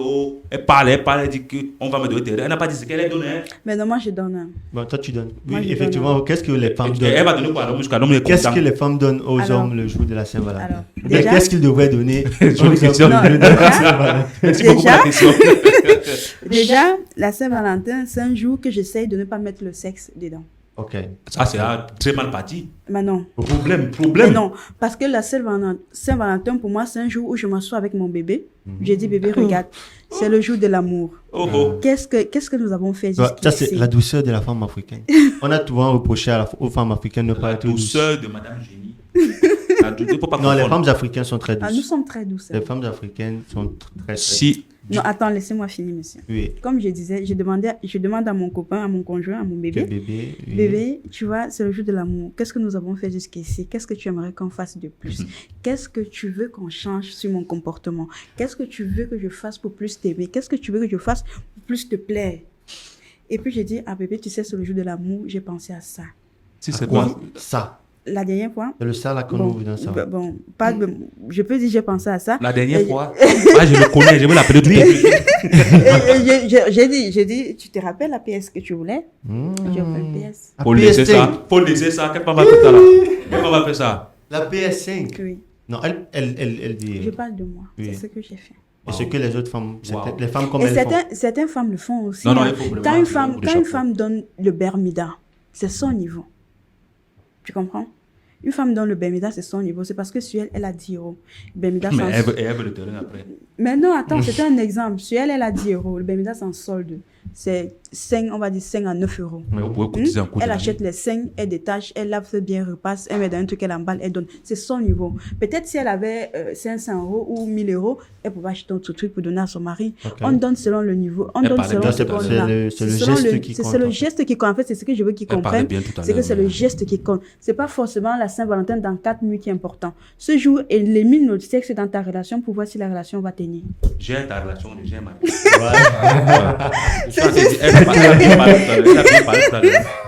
elle parle, elle dit qu'on va me donner terrain. Elle n'a pas dit ce qu'elle donne. Hein. Mais non, moi, je donne. Hein. Bon, toi, tu donnes. Moi, Oui, je effectivement, donne. qu'est-ce que les femmes donnent? Elle va donner quoi à l'homme jusqu'à l'homme est Qu'est-ce content. que les femmes donnent aux Alors- hommes le jour de la Saint-Valentin? Alors, Mais déjà- qu'est-ce qu'ils devraient donner Jolie aux question. hommes le jour de la Saint-Valentin? Merci beaucoup pour la question. Déjà, la Saint-Valentin, c'est un jour que j'essaye de ne pas mettre le sexe dedans. Ok. Ça, c'est très mal parti. Mais non. Problème. Mais non, parce que la Saint-Valentin, pour moi, c'est un jour où je m'assois avec mon bébé. J'ai dit, bébé, regarde, c'est le jour de l'amour. Oh. Qu'est-ce que nous avons fait Ça, c'est jusqu'ici? la douceur de la femme africaine. On a souvent reproché aux femmes africaines de ne pas La être douces. douceur de Madame Génie. Il faut pas Non, les confondre. femmes africaines sont très Ah, nous douces. sommes très douces. Les femmes africaines sont très Si, Non, attends, laissez-moi finir, monsieur. Oui. Comme je disais, je demande à mon copain, à mon conjoint, à mon Que bébé. bébé. Oui. Bébé, tu vois, c'est le jour de l'amour. Qu'est-ce que nous avons fait jusqu'ici? Qu'est-ce que tu aimerais qu'on fasse de plus? Qu'est-ce que tu veux qu'on change sur mon comportement? Qu'est-ce que tu veux que je fasse pour plus t'aimer? Qu'est-ce que tu veux que je fasse pour plus te plaire? Et puis j'ai dit, ah bébé, tu sais, c'est le jour de l'amour, j'ai pensé à ça. si c'est Quoi? quoi Ça. La dernière fois, C'est le ça là qu'on bon, ouvre dans ça. bon, pas de- je peux dire j'ai pensé à ça. La dernière Et- fois. Ah, je le connais, je vais l'appeler tout de suite. Et j'ai dit, tu te rappelles la pièce que tu voulais? Je veux une pièce. La Faut laisser PS5. ça. Faut laisser ça. Quelle femme va faire ça là? Quelle femme va faire ça? La PS5. Oui, Non, elle dit. je parle de moi. Oui. C'est ce que j'ai fait. Et ce que les autres femmes, Wow. les femmes comme Et elles font. certaines femmes le font aussi. Non, non, hein. il faut vraiment Quand une un femme, coup de quand une chapeau. femme donne le bermuda, c'est son niveau. Tu comprends? Une femme donne le bermuda, c'est son niveau. C'est parce que sur elle, elle a 10 euros. Le bermuda, Mais c'est en- elle veut le terrain après. Mais non, attends, c'est un exemple. Sur elle, elle a 10 euros. Le bermuda, c'est en solde. C'est 5, on va dire 5 à 9 euros. Mais vous pouvez cotiser un coup de Elle la achète les 5, elle détache, elle lave bien, repasse, elle met dans un truc, elle emballe, elle donne. C'est son niveau. Peut-être si elle avait 500 euros ou 1000 euros, elle pouvait acheter un autre truc pour donner à son mari. Ok. On donne selon le niveau. On Elle donne parlait selon bien ce tout à qu'on l'heure. a. C'est le selon geste qui c'est compte, le en fait. geste qui compte. En fait, c'est ce que je veux qu'ils Elle parlait comprennent. bien tout à C'est que l'heure, c'est le mais- geste qui compte. C'est pas forcément la Saint-Valentin dans 4 nuits qui est important. Ce jour, élimine le sexe dans ta relation pour voir si la relation va tenir. J'ai ta relation, j'ai ma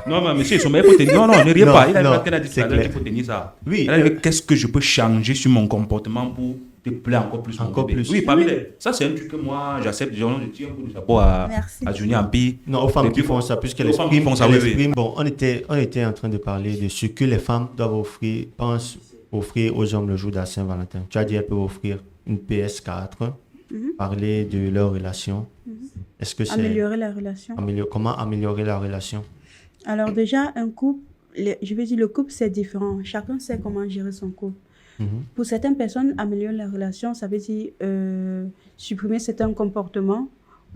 Non, mais monsieur, il faut tenir. Non, ne riez Non, pas. Il a non, dit qu'elle a dit c'est tout à l'heure clair. qu'il faut tenir ça. Oui. Elle a dit qu'est-ce que je peux changer sur mon comportement pour te plaire encore plus. mon Encore bébé. plus. Oui, parmi les. Ça, c'est un truc que moi, j'accepte. Je tire un coup de chapeau à Merci. Junior Ampi. Non, aux femmes Et qui puis, font ça, puisqu'elles aux femmes qui expriment. font ça, elles oui, oui. expriment. Bon, on était en train de parler de ce que les femmes doivent offrir, pensent offrir aux hommes le jour de la Saint-Valentin. Tu as dit qu'elles peuvent offrir une PS4, parler de leur relation. Est-ce que c'est Améliorer la relation. comment améliorer la relation? Alors déjà, un couple, je veux dire, le couple, c'est différent. Chacun sait comment gérer son couple. Pour certaines personnes, améliorer la relation, ça veut dire supprimer certains comportements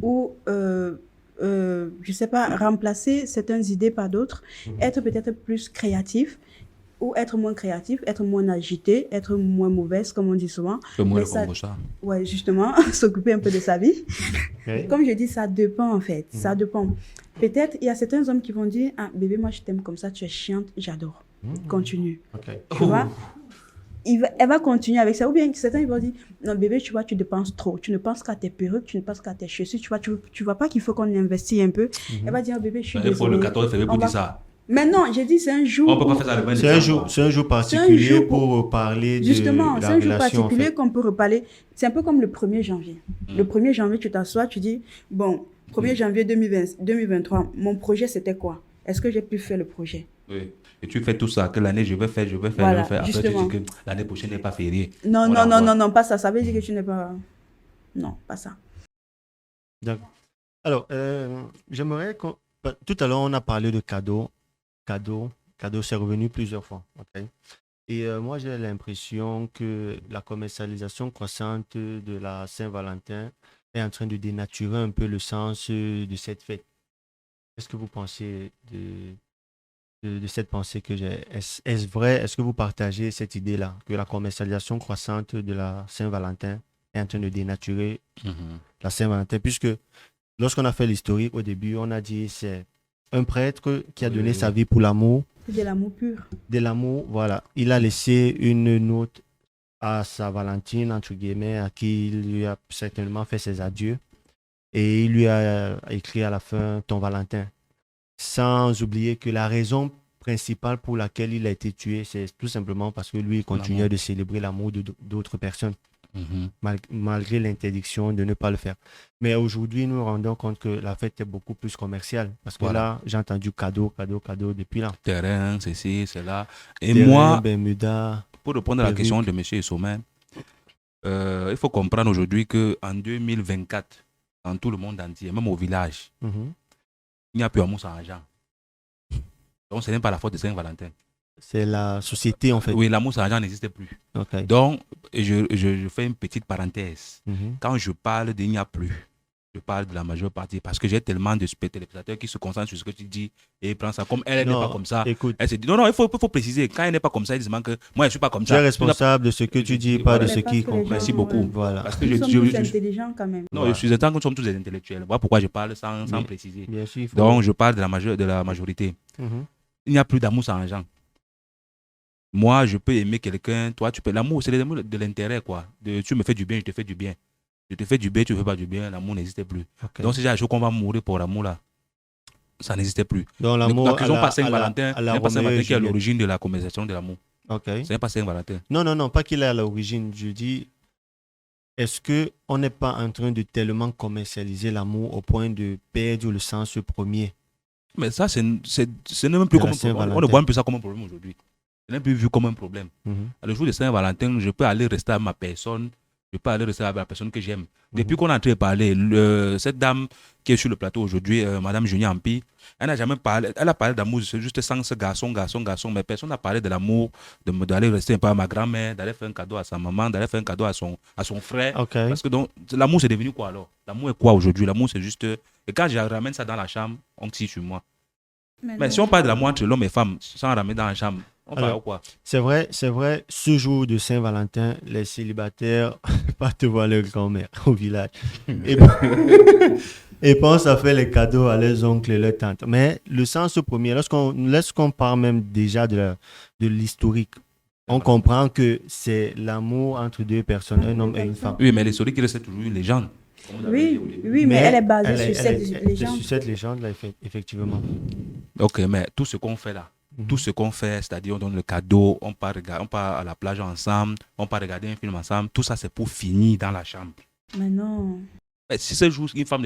ou, je sais pas, remplacer certaines idées par d'autres, être peut-être plus créatif ou être moins créatif, être moins agité, être moins mauvaise, comme on dit souvent. Le moins Mais le ça- Congo, ça. Ouais, justement, s'occuper un peu de sa vie. Ok. Comme je dis, ça dépend en fait. Ça dépend. Peut-être, il y a certains hommes qui vont dire, ah, bébé, moi je t'aime comme ça, tu es chiante, j'adore. Continue. Ok. Tu vois? Elle va continuer avec ça. Ou bien certains ils vont dire, non bébé, tu vois, tu dépenses trop. Tu ne penses qu'à tes perruques, tu ne penses qu'à tes chaussures. Tu vois, tu vois pas qu'il faut qu'on investisse un peu. Elle va dire, oh, bébé, je suis Il faut le désolée. 14 février pour On va- dire ça. Mais non, j'ai dit, c'est un jour. On ne peut où- pas faire ça le 20 C'est un décembre. jour, c'est un jour particulier jour pour parler de Justement, c'est la un jour relation. En particulier fait. qu'on peut reparler. C'est un peu comme le 1er janvier. Le 1er janvier, tu t'assois, tu dis, bon, 1er janvier 2023, mon projet, c'était quoi? Est-ce que j'ai pu faire le projet? Oui. Et tu fais tout ça, que l'année je vais faire, Voilà, je vais faire. Après, tu justement. dis que l'année prochaine n'est pas fériée. Non, Voilà, non, non, quoi. non, non, pas ça. Ça veut dire que tu n'es pas... Non, pas ça. D'accord. Alors, j'aimerais qu'on... Tout à l'heure, on a parlé de cadeaux. Cadeaux, c'est revenu plusieurs fois. Ok. Et moi, j'ai l'impression que la commercialisation croissante de la Saint-Valentin est en train de dénaturer un peu le sens de cette fête. Qu'est-ce que vous pensez de cette pensée que j'ai? Est-ce vrai? Est-ce que vous partagez cette idée-là, que la commercialisation croissante de la Saint-Valentin est en train de dénaturer la Saint-Valentin? Puisque lorsqu'on a fait l'historique au début, on a dit c'est un prêtre qui a donné Oui. sa vie pour l'amour C'est de l'amour pur. De l'amour, voilà. Il a laissé une note à sa Valentine, entre guillemets, à qui il lui a certainement fait ses adieux. Et il lui a écrit à la fin ton Valentin. Sans oublier que la raison principale pour laquelle il a été tué, c'est tout simplement parce que lui, il continuait L'amour. de célébrer l'amour d'autres personnes, Mhm. malgré l'interdiction de ne pas le faire. Mais aujourd'hui, nous nous rendons compte que la fête est beaucoup plus commerciale. Parce que Voilà. là, j'ai entendu cadeau, cadeau, cadeau depuis là. Terrain, ceci, cela. Et Terrain, moi, Bermuda, pour répondre à la perruque. question de M. Sommet, il faut comprendre aujourd'hui qu'en 2024, dans tout le monde entier, même au village, Mhm. il n'y a plus amour sans argent. Donc, ce n'est pas la faute de Saint-Valentin. C'est la société, en fait. Oui, l'amour sans argent n'existe plus. Ok. Donc, je fais une petite parenthèse. Mhm. Quand je parle d'il n'y a plus, je parle de la majeure partie parce que j'ai tellement de téléspectateurs qui se concentrent sur ce que tu dis et prennent ça comme elle n'est Non, pas comme ça. écoute, Elle se dit non, il faut préciser. Quand elle n'est pas comme ça, il se demande que moi, je ne suis pas comme tu es ça. responsable de ce que tu dis, pas de Voilà. ce qui Mais parce que les comprend. Merci gens, beaucoup. Voilà. Parce que Nous je, sommes je- tous je- intelligents quand même. non, Voilà. je suis content que nous sommes tous des intellectuels. Voilà pourquoi je parle sans Mais- préciser. Bien sûr, il faut. Donc, je parle de la majorité. Mhm. Il n'y a plus d'amour sans argent. Moi, je peux aimer quelqu'un. Toi, tu peux. L'amour, c'est l'amour de l'intérêt, quoi. Tu me fais du bien, je te fais du bien. Je te fais du bien, tu ne fais pas du bien. L'amour n'existe plus. Ok. Donc, c'est déjà un jour qu'on va mourir pour l'amour, là. Ça n'existait plus. Donc, l'amour N'accusons pas à Saint-Valentin. la C'est pas Roméo et Saint-Valentin qui est à Juliette. l'origine de la conversation de l'amour. Ok. Ce n'est pas Saint-Valentin. Non, non, non, pas qu'il est à l'origine. Je dis, est-ce qu'on n'est pas en train de tellement commercialiser l'amour au point de perdre le sens premier? Mais ça, ce n'est même plus De comme la un problème. On Saint-Valentin. ne voit même plus ça comme un problème aujourd'hui. Ce n'est plus vu comme un problème. Mhm. Le jour de Saint-Valentin, je peux aller rester avec ma personne. Je peux aller rester avec la personne que j'aime. Depuis qu'on est en train de parler, cette dame qui est sur le plateau aujourd'hui, Madame Junie Ampi, elle n'a jamais parlé. Elle a parlé d'amour, c'est juste sans ce garçon. Mais personne n'a parlé de l'amour, d'aller rester un peu à ma grand-mère, d'aller faire un cadeau à sa maman, d'aller faire un cadeau à son frère. Ok. Parce que donc, l'amour, c'est devenu quoi alors? L'amour est quoi aujourd'hui? L'amour, c'est juste. Et quand je ramène ça dans la chambre, on tire sur moi. Mais si on parle de l'amour entre l'homme et femme, sans ramener dans la chambre, on parle Alors, de quoi? C'est vrai, ce jour de Saint-Valentin, les célibataires partent voir leur grand-mère au village et, et pensent à faire les cadeaux à leurs oncles et leurs tantes. Mais le sens premier, lorsqu'on parle même déjà de l'historique, on comprend que c'est l'amour entre deux personnes, un homme et une femme. Oui, mais l'historique, c'est toujours une légende. Comme vous avez dit au Oui, début. oui, mais elle est basée elle sur cette c'est légende. sur cette légende-là, effectivement. Ok, mais tout ce qu'on fait là, tout ce qu'on fait, c'est-à-dire on donne le cadeau, on part à la plage ensemble, on part regarder un film ensemble, tout ça c'est pour finir dans la chambre. Mais non. Mais si ce jour, une femme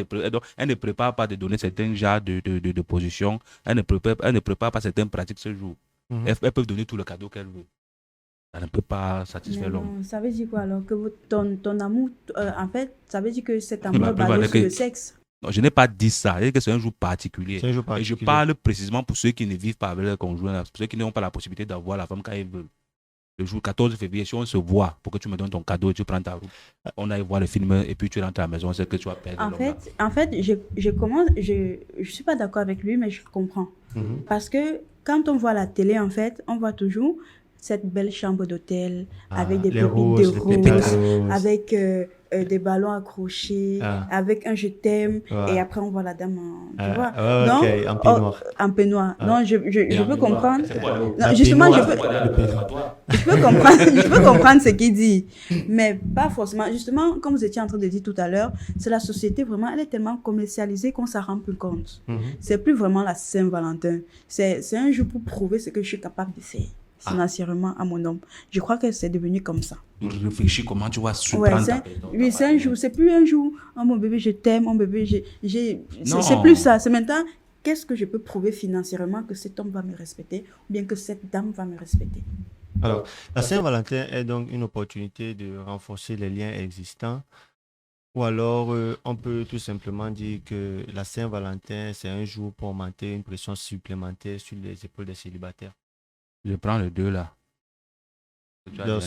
elle ne prépare pas de donner certains genres de position, elle ne prépare pas certaines pratiques ce jour. Mhm. Elle peut donner tout le cadeau qu'elle veut. Ça ne peut pas Mais satisfaire l'homme. non, ça veut dire quoi alors? Que ton amour, en fait, ça veut dire que cet bah, amour est bah, basé bah, sur le que- sexe. Non, je n'ai pas dit ça. Je dis que c'est un jour particulier. C'est un jour Et je particulier. parle précisément pour ceux qui ne vivent pas avec leur conjoint, pour ceux qui n'ont pas la possibilité d'avoir la femme quand ils veulent. Le jour 14 février, si on se voit pour que tu me donnes ton cadeau, tu prends ta route, on aille voir le film et puis tu rentres à la maison, c'est que tu vas perdre En l'homme là. fait, je suis pas d'accord avec lui, mais je comprends. Mhm. Parce que quand on voit la télé, en fait, on voit toujours cette belle chambre d'hôtel avec des les pépites roses, de les pétales roses, roses. avec des ballons accrochés, Ah. avec un je t'aime, Ouais. et après on voit la dame en, tu Ah, vois. ouais, Donc, ok, en peignoir. en peignoir. Ah. Non, je Et en peux peignoir, comprendre. c'est quoi, alors? Non, justement, peignoir, je peux comprendre, je peux comprendre ce qu'il dit, mais pas forcément. Justement, comme vous étiez en train de dire tout à l'heure, c'est la société vraiment, elle est tellement commercialisée qu'on s'en rend plus compte. Mhm. C'est plus vraiment la Saint-Valentin. C'est un jour pour prouver ce que je suis capable de faire financièrement à mon homme. Je crois que c'est devenu comme ça. Réfléchis comment tu vas Ouais, surprendre c'est ta personne. oui, c'est un jour, c'est plus un jour. Oh mon bébé, je t'aime, mon bébé, Non. c'est plus ça. C'est maintenant, qu'est-ce que je peux prouver financièrement que cet homme va me respecter ou bien que cette dame va me respecter. Alors, la Saint-Valentin est donc une opportunité de renforcer les liens existants. Ou alors, on peut tout simplement dire que la Saint-Valentin, c'est un jour pour augmenter une pression supplémentaire sur les épaules des célibataires. Je prends les deux là. Tu as Donc, dit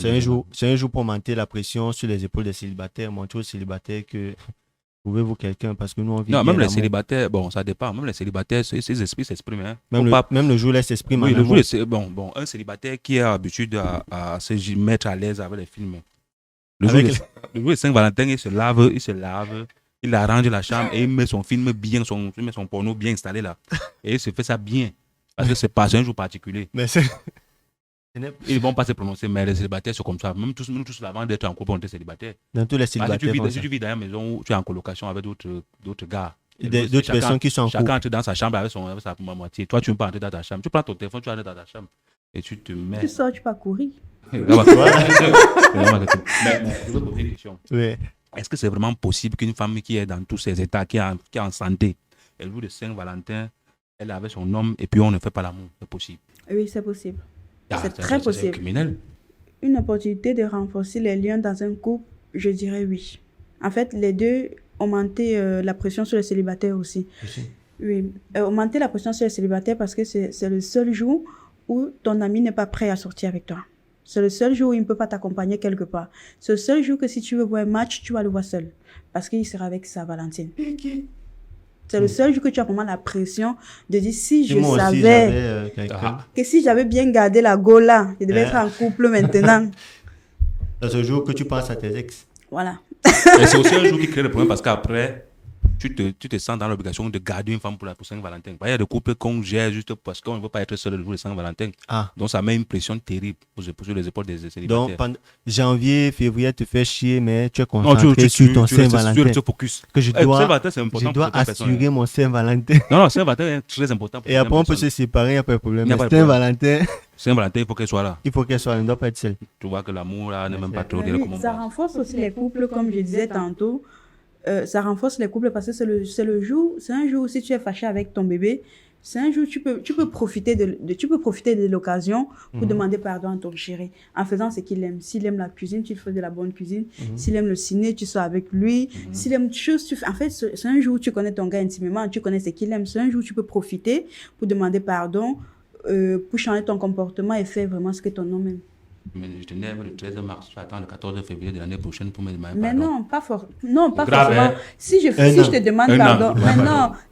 c'est un jour pour augmenter la pression sur les épaules des célibataires, montrer aux célibataires que trouvez-vous quelqu'un parce que nous, on vit Non, bien même les l'amour. célibataires, bon, ça dépend. Même les célibataires, ces esprits s'expriment. Hein. Même, Faut le, pas- même le jour, là, s'exprime Oui, en le amour. jour, bon, un célibataire qui a l'habitude à se mettre à l'aise avec les films. Le jour, Avec le jour de Saint-Valentin, il se lave, il arrange la chambre et il met son film bien, il met son porno bien installé là. Et il se fait ça bien. Parce que c'est un jour particulier. Mais c'est... Ils ne vont pas se prononcer, mais les célibataires, c'est comme ça. Même nous tous, avant d'être en couple, on était célibataires. Dans tous les Si célibataires tu vis dans une maison où tu es en colocation avec d'autres gars, d'autres personnes qui sont en couple. Chacun entre dans sa chambre avec sa moitié. Toi, tu ne veux pas entrer dans ta chambre. Tu prends ton téléphone, tu entres dans ta chambre et tu te mets. Tu sors, tu vas courir. Mais je veux poser une question. Oui. Est-ce que c'est vraiment possible qu'une femme qui est dans tous ses états, qui est en santé, elle joue de Saint-Valentin, elle est avec son homme et puis on ne fait pas l'amour? C'est possible. Oui, c'est possible. Ah, C'est très possible. C'est criminel. Une opportunité de renforcer les liens dans un couple, je dirais oui. En fait, les deux augmenter la pression sur les célibataires aussi. Oui, augmenter la pression sur les célibataires parce que c'est le seul jour où ton ami n'est pas prêt à sortir avec toi. C'est le seul jour où il ne peut pas t'accompagner quelque part. C'est le seul jour que si tu veux voir un match, tu vas le voir seul. Parce qu'il sera avec sa Valentine. C'est le seul jour que tu as vraiment la pression de dire si je savais que si j'avais bien gardé la go là, je devais être en couple maintenant. C'est ce jour que tu penses à tes ex. Voilà. Et c'est aussi un jour qui crée le problème parce qu'après, tu te sens dans l'obligation de garder une femme pour Saint-Valentin. Il y a des couples qu'on gère juste parce qu'on ne veut pas être seul le jour de Saint-Valentin. Ah. Donc ça met une pression terrible sur les épaules des célibataires. Donc, janvier, février, tu fais chier, mais tu es concentré sur ton Saint-Valentin. Tu focus. Que je dois assurer mon Saint-Valentin. Non, Saint-Valentin est très important. Et après, on peut se séparer, il n'y a pas de problème. Mais Saint-Valentin... Saint-Valentin, il faut qu'elle soit là. Il faut qu'elle soit là, elle ne doit pas être seule. Tu vois que l'amour, là, n'est même pas trop... Ça renforce aussi les couples, comme je disais tantôt. Ça renforce les couples parce que c'est un jour où si tu es fâché avec ton bébé, c'est un jour où tu peux profiter de l'occasion pour demander pardon à ton chéri en faisant ce qu'il aime. S'il aime la cuisine, tu fais de la bonne cuisine. S'il aime le ciné, tu sors avec lui. S'il aime des choses, tu fais. En fait, c'est un jour où tu connais ton gars intimement, tu connais ce qu'il aime. C'est un jour où tu peux profiter pour demander pardon, pour changer ton comportement et faire vraiment ce que ton homme aime. Mais je tenais le 13 mars, tu attends le 14 février de l'année prochaine pour me demander pardon. Mais non, pas grave, forcément. Si je te demande pardon,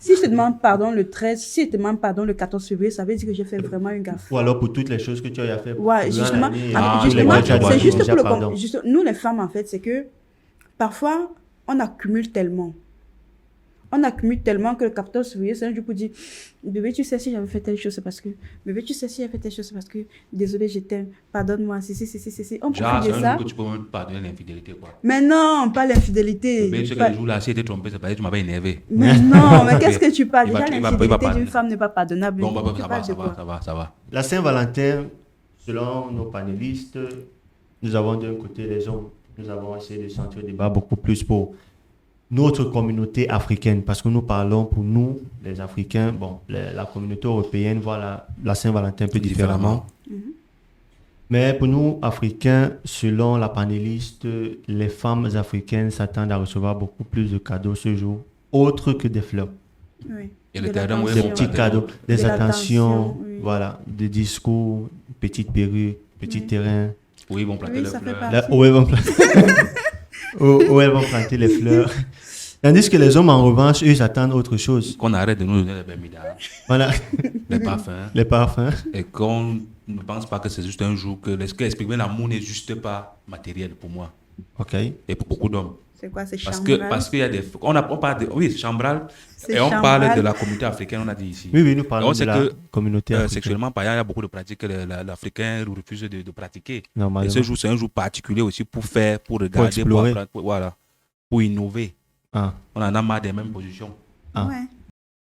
si je te demande pardon le 13, si je te demande pardon le 14 février, ça veut dire que j'ai fait vraiment une gaffe. Ou alors pour toutes les choses que tu as fait. Ouais, justement, c'est juste pour le nous les femmes en fait, c'est que parfois on accumule tellement. Que le 14 février, c'est un jour pour dire bébé, tu sais, si j'avais fait telle chose, c'est parce que. Bébé, tu sais, si j'avais fait telle chose, c'est parce que. Désolé, je t'aime. Pardonne-moi. Si. On peut faire ça. C'est un jour que tu peux même pardonner l'infidélité, quoi. Mais non, pas l'infidélité. Bébé, tu sais que le jour-là, si j'étais trompé, c'est parce que tu m'avais énervé. Mais non, mais qu'est-ce que tu parles? Déjà, l'infidélité d'une femme n'est pas pardonnable. Bon, ça va. La Saint-Valentin, selon nos panélistes, nous avons d'un côté les hommes. Nous avons essayé de centrer le débat beaucoup plus pour notre communauté africaine, parce que nous parlons pour nous, les Africains, bon, la communauté européenne voit la Saint-Valentin un peu différemment. Mais pour nous, Africains, selon la panéliste, les femmes africaines s'attendent à recevoir beaucoup plus de cadeaux ce jour, autres que des fleurs. Oui. Et des petits cadeaux, des attentions, oui. Voilà, des discours, petites perruques, petits terrains. Où ils vont planter les fleurs. Où elles vont planter les fleurs. Tandis que les hommes, en revanche, eux, ils attendent autre chose. Qu'on arrête de nous donner les bémidas. Voilà. Les parfums. Et qu'on ne pense pas que c'est juste un jour, que exprimer l'amour n'est juste pas matériel pour moi. Ok. Et pour beaucoup d'hommes. C'est quoi, c'est chambral? Parce qu'il y a des... On parle de... Oui, c'est chambral. Et on parle de la communauté africaine, on a dit ici. Oui, nous parlons de la communauté africaine. Sexuellement, il y a beaucoup de pratiques que l'Africain refuse de pratiquer. Normalement. Et ce jour, c'est un jour particulier aussi pour regarder, pour explorer. Pour innover. Ah. On en a marre des mêmes positions. Ah. Ouais.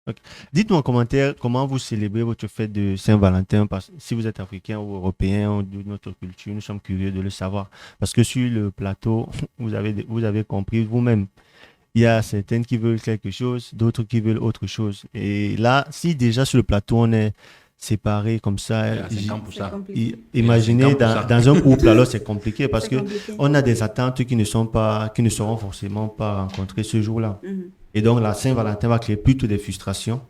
Okay. Dites-nous en commentaire comment vous célébrez votre fête de Saint-Valentin. Si vous êtes africain ou européen ou de notre culture, nous sommes curieux de le savoir. Parce que sur le plateau, vous avez compris vous-même. Il y a certaines qui veulent quelque chose, d'autres qui veulent autre chose. Et là, si déjà sur le plateau, on est séparés comme ça, imaginez dans un couple, alors c'est compliqué parce qu'on a des attentes qui ne seront forcément pas rencontrées ce jour-là. Et donc la Saint-Valentin va créer plutôt des frustrations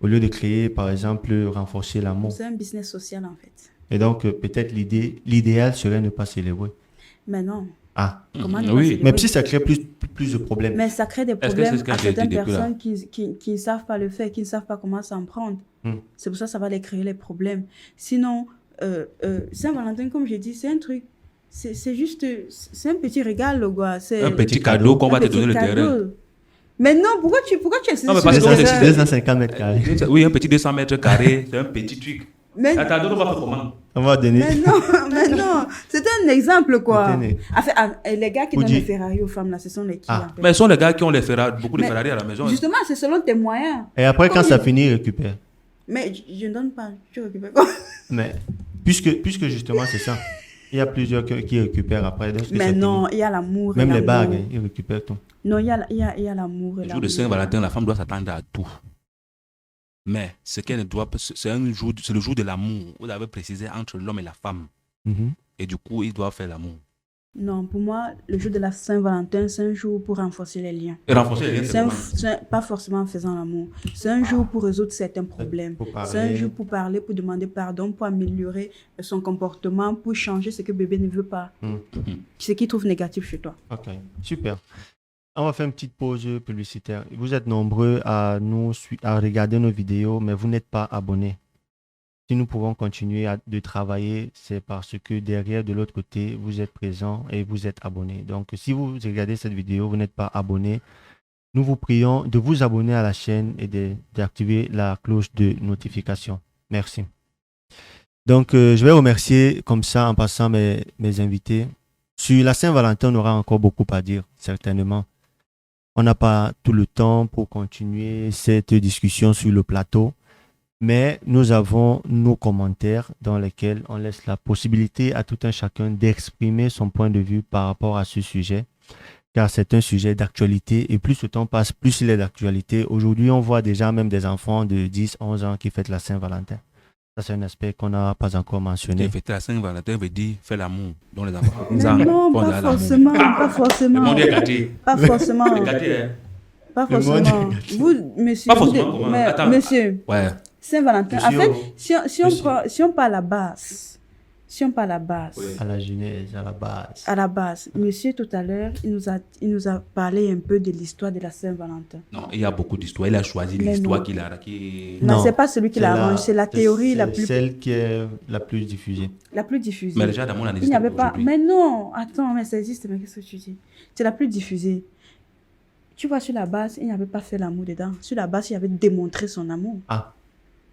au lieu de créer, par exemple, renforcer l'amour. C'est un business social en fait. Et donc peut-être l'idéal serait ne pas célébrer. Mais non. Ah, oui. Mais si ça crée plus de problèmes. Mais ça crée des problèmes à certaines personnes qui ne savent pas le faire, qui ne savent pas comment s'en prendre. C'est pour ça que ça va les créer les problèmes. Sinon, Saint-Valentin, comme je dis, c'est un truc, c'est juste, c'est un petit régal, quoi. Un petit cadeau qu'on va te donner le terrain. Mais non, pourquoi tu as Non, mais parce que on est- 250 mètres carrés. Oui, un petit 200 mètres carrés, c'est un petit truc. Mais, Attends, on va faire comment? On va donner. mais non, c'était un exemple, quoi. C'était Les gars qui Vous donnent les dites- Ferrari aux femmes, là, ce sont les qui, Ah. en fait? Mais ce sont les gars qui ont beaucoup de Mais Ferrari à la maison. Justement, c'est selon tes moyens. Et après, quand Comme ça il- finit, il récupère. Mais je ne donne pas, tu récupères quoi? Mais puisque justement, c'est ça. Il y a plusieurs qui récupèrent après. lorsque Mais c'est non, fini. il y a l'amour. et Même les l'amour. bagues, hein, ils récupèrent tout. Non, il y a l'amour. et Le jour de l'amour. Saint-Valentin, la femme doit s'attendre à tout. Mais ce qu'elle ne doit pas, c'est le jour de l'amour. Vous avez précisé entre l'homme et la femme. Mhm. Et du coup, ils doivent faire l'amour. Non, pour moi, le jour de la Saint-Valentin, c'est un jour pour renforcer les liens. Et renforcer les liens, C'est c'est comment? pas forcément en faisant l'amour. C'est un jour pour résoudre certains problèmes. Pour parler. C'est un jour pour parler, pour demander pardon, pour améliorer son comportement, pour changer ce que bébé ne veut pas. Mhm. Ce qu'il trouve négatif chez toi. Ok, super. On va faire une petite pause publicitaire. Vous êtes nombreux à à regarder nos vidéos, mais vous n'êtes pas abonnés. Si nous pouvons continuer de travailler, c'est parce que derrière, de l'autre côté, vous êtes présents et vous êtes abonnés. Donc, si vous regardez cette vidéo, vous n'êtes pas abonné, nous vous prions de vous abonner à la chaîne et d'activer la cloche de notification. Merci. Donc, je vais remercier comme ça, en passant mes invités. Sur la Saint-Valentin, on aura encore beaucoup à dire, certainement. On n'a pas tout le temps pour continuer cette discussion sur le plateau, mais nous avons nos commentaires dans lesquels on laisse la possibilité à tout un chacun d'exprimer son point de vue par rapport à ce sujet, car c'est un sujet d'actualité et plus le temps passe, plus il est d'actualité. Aujourd'hui, on voit déjà même des enfants de 10, 11 ans qui fêtent la Saint-Valentin. Ça, c'est un aspect qu'on n'a pas encore mentionné. Fêter la Saint-Valentin veut dire faire l'amour. Dans les enfants. Mais non, pas forcément, pas forcément. Le monde est gâté. Pas forcément. Le gâté, hein? Pas Le monde forcément. est gâté. Vous, monsieur, Pas forcément, comment? mais, Attends. monsieur, Ouais. Saint-Valentin. En Monsieur, fait, si monsieur. on part à la base, Oui. À la genèse, à la base. à la base, monsieur tout à l'heure, il nous a parlé un peu de l'histoire de la Saint-Valentin. Non, il y a beaucoup d'histoires. Il a choisi Mais l'histoire non. qu'il a. Qui... Non, c'est pas celui qui l'a arrangé, c'est la théorie la plus Celle qui est la plus diffusée. diffusée. Mais déjà, d'amour, on a Il n'y avait pas. Mais non, attends, mais ça existe, mais qu'est-ce que tu dis? C'est la plus diffusée. Tu vois, sur la base, il n'avait pas fait l'amour dedans. Sur la base, il avait démontré son amour. Ah,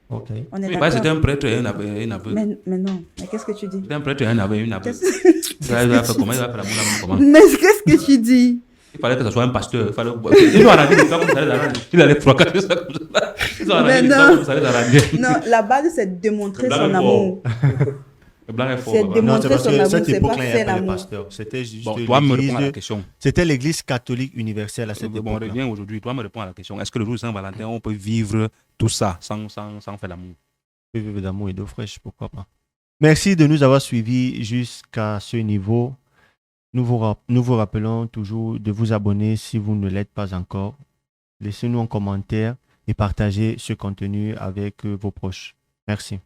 ok. On est Oui, d'accord. c'était un prêtre et un aveugle. Mais non, mais qu'est-ce que tu dis? C'était un prêtre et un aveugle, une aveugle. Qu'est-ce- Il va faire comment? Il va faire l'amour comment? Mais qu'est-ce que tu dis? Il fallait que ce soit un pasteur. Il fallait... Ils ont arrangé l'histoire comme ça les arranger. Il allait fracasser ça comme ça. Ils ont arrangé Mais l'histoire non. comme ça les arranger. Non, la base, c'est de démontrer Le blanc son est amour. Le blanc est fort. C'est papa. démon- Non, Montrer c'est parce son que amour, cette c'est époque-là, pas il n'y faire avait pas de l'amour. pasteur. C'était juste Bon, toi me réponds à la l'église. question. C'était l'église catholique universelle à cette Bon, on époque. revient aujourd'hui. Toi me réponds à la question. Est-ce que le jour de Saint-Valentin, on peut vivre tout ça sans faire l'amour? Vivre d'amour et d'eau fraîche, pourquoi pas. Merci de nous avoir suivis jusqu'à ce niveau. Nous vous rappelons toujours de vous abonner si vous ne l'êtes pas encore. Laissez-nous un commentaire et partagez ce contenu avec vos proches. Merci.